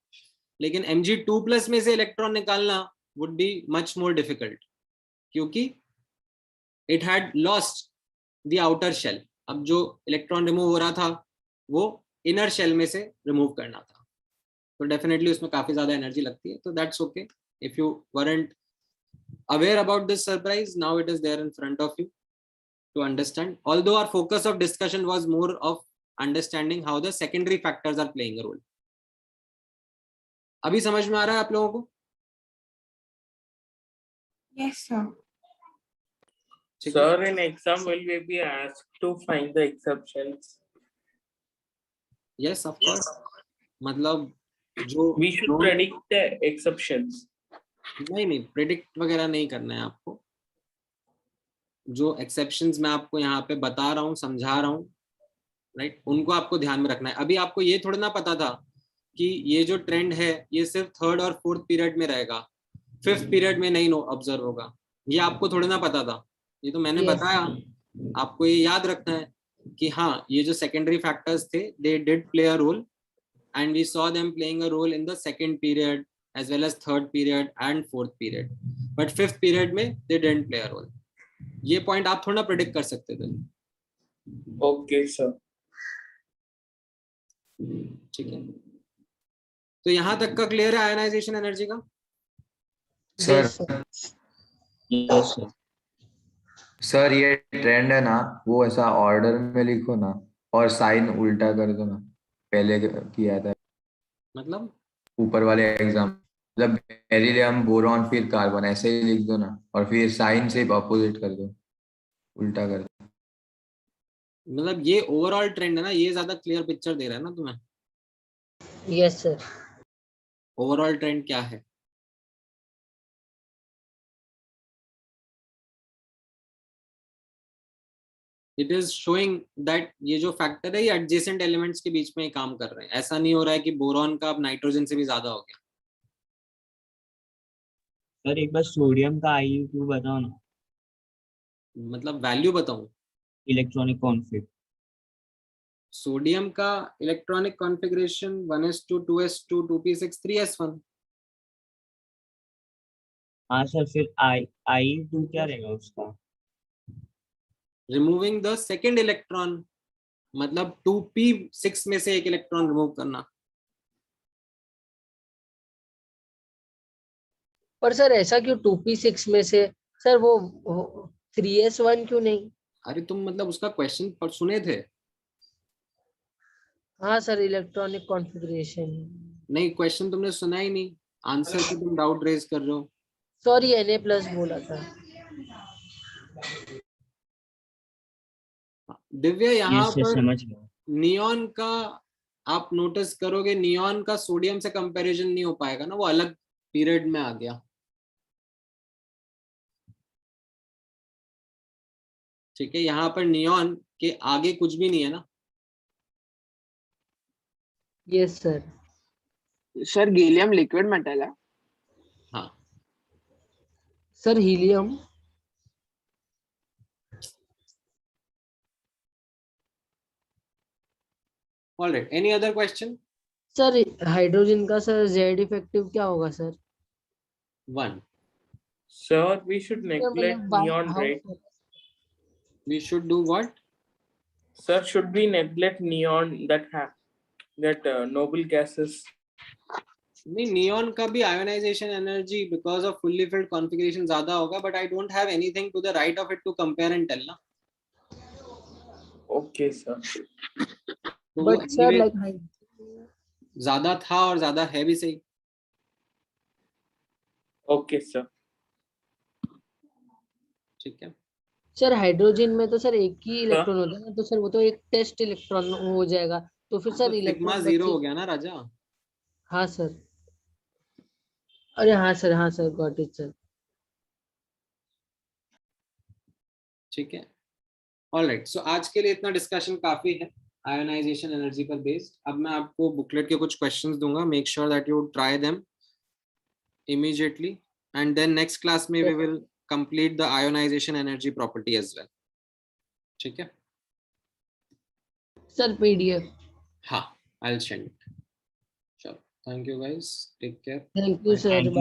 Speaker 1: लेकिन Mg2 प्लस में से इलेक्ट्रॉन निकालना would be much more difficult क्योंकि it had lost the outer shell. अब जो इलेक्ट्रॉन रिमूव हो रहा था वो इनर शेल में से रिमूव करना था, तो डेफिनेटली उसमें काफी ज्यादा एनर्जी लगती है. तो that's okay. If you weren't aware about this surprise, now it is there in front of you to understand, although our focus of discussion was more of understanding how the secondary factors are playing a role. अभी समझ में आ रहा है आप लोगों को?
Speaker 8: Yes, sir.
Speaker 7: Sir, in exam will we be asked to find the exceptions?
Speaker 1: Yes, of course. मतलब जो
Speaker 7: we should predict the exceptions.
Speaker 1: नहीं प्रेडिक्ट वगैरह नहीं करना है आपको. जो एक्सेप्शंस मैं आपको यहाँ पे बता रहा हूँ समझा रहा हूँ राइट, उनको आपको ध्यान में रखना है. अभी आपको ये थोड़ा ना पता था कि ये जो ट्रेंड है ये सिर्फ थर्ड और फोर्थ पीरियड में रहेगा, फिफ्थ पीरियड में नहीं ऑब्जर्व होगा. ये आपको थोड़ा ना पता था, ये तो मैंने बताया. आपको ये याद रखना है कि हाँ ये जो सेकेंडरी फैक्टर्स थे they did play a role and we saw them playing a role in the second period, as well as third period and fourth period, but fifth period में they didn't play a role. ये point आप थोड़ा predict कर सकते थे.
Speaker 7: Okay, sir.
Speaker 1: ठीक है, तो यहाँ तक का क्लियर है आयनाइजेशन एनर्जी का?
Speaker 11: सर ये ट्रेंड है ना, वो ऐसा ऑर्डर में लिखो ना और साइन उल्टा कर दो ना, पहले किया था
Speaker 1: मतलब
Speaker 11: ऊपर वाले एग्जाम, मतलब बेरिलियम बोरॉन फिर कार्बन ऐसे ही लिख दो ना, और फिर साइन से अपोजिट कर दो, उल्टा कर दो.
Speaker 1: मतलब ये ओवरऑल ट्रेंड है ना, ये ज्यादा क्लियर पिक्चर दे रहा है ना तुम्हें?
Speaker 2: Yes sir.
Speaker 1: ओवरऑल ट्रेंड क्या है? इट इज शोइंग दैट ये जो फैक्टर है ये एडजेसेंट एलिमेंट्स के बीच में काम कर रहे हैं. ऐसा नहीं हो रहा है कि बोरॉन का अब नाइट्रोजन से भी ज्यादा हो गया.
Speaker 3: सर एक बार सोडियम का IU2 बताओ ना.
Speaker 1: मतलब वैल्यू बताऊं?
Speaker 3: Electronic config.
Speaker 1: सोडियम का electronic configuration 1s2 2s2 2p6 3s1.
Speaker 3: हाँ सर, फिर IU2 क्या रहेगा उसका?
Speaker 1: रिमूविंग द सेकेंड इलेक्ट्रॉन, मतलब 2p6 में से एक इलेक्ट्रॉन रिमूव करना.
Speaker 2: पर सर ऐसा क्यों 2p6 में से? सर वो 3s1 क्यों नहीं?
Speaker 1: अरे तुम मतलब उसका क्वेश्चन पर सुने थे?
Speaker 2: हाँ सर, इलेक्ट्रॉनिक कॉन्फ़िगरेशन.
Speaker 1: नहीं, क्वेश्चन तुमने सुना ही नहीं, आंसर पे तुम डाउट रेज कर रहे हो.
Speaker 2: सॉरी, Na+ बोला था.
Speaker 1: दिव्या यहाँ
Speaker 3: ये
Speaker 1: पर
Speaker 3: समझ गया.
Speaker 1: नियॉन का आप नोटिस करोगे, नियॉन का सोडियम से कंपैरिजन नहीं हो पाएगा ना, वो अलग पीरियड में आ गया. ठीक है, यहाँ पर नियॉन के आगे कुछ भी नहीं है ना.
Speaker 2: Yes sir.
Speaker 6: Sir gallium liquid metal है.
Speaker 1: हाँ
Speaker 2: sir helium.
Speaker 1: Alright, any other question?
Speaker 2: Sir hydrogen का सर Z इफेक्टिव क्या होगा sir?
Speaker 1: 1.
Speaker 7: Sir, we should
Speaker 2: sir
Speaker 7: neglect
Speaker 2: मतलब
Speaker 7: neon,
Speaker 2: how
Speaker 7: right?
Speaker 1: We should do what?
Speaker 7: Sir, should we neglect neon that noble gases?
Speaker 1: नहीं, नियॉन का भी ionisation energy because of fully filled configuration ज्यादा होगा, but I don't have anything to the right of it to compare and tell ना.
Speaker 7: Okay, sir.
Speaker 1: तो
Speaker 2: बट सर लाइक
Speaker 1: ज्यादा था और ज्यादा है भी सही.
Speaker 7: Okay, sir.
Speaker 1: ठीक है.
Speaker 2: सर हाइड्रोजन में तो सर एक ही इलेक्ट्रॉन होता है ना, तो सर वो तो एक टेस्ट इलेक्ट्रॉन हो जाएगा, तो फिर सर
Speaker 1: सिग्मा
Speaker 2: इलेक्ट्रॉन
Speaker 1: 0 हो गया ना राजा.
Speaker 2: हाँ सर. अरे हाँ सर गॉट इट सर.
Speaker 1: ठीक है, ऑलराइट. सो आज के लिए इतना डिस्कशन काफी है आयोनाइजेशन एनर्जी पर बेस्ड. अब मैं आपको बुकलेट के कुछ क्वेश्चंस दूंगा, make sure that you try them immediately, and then next class में we will complete the ionisation energy property as well. ठीक है
Speaker 2: सर PDF.
Speaker 1: हाँ, आई विल सेंड इट. चलो, thank you guys, take care.
Speaker 2: Thank you sir.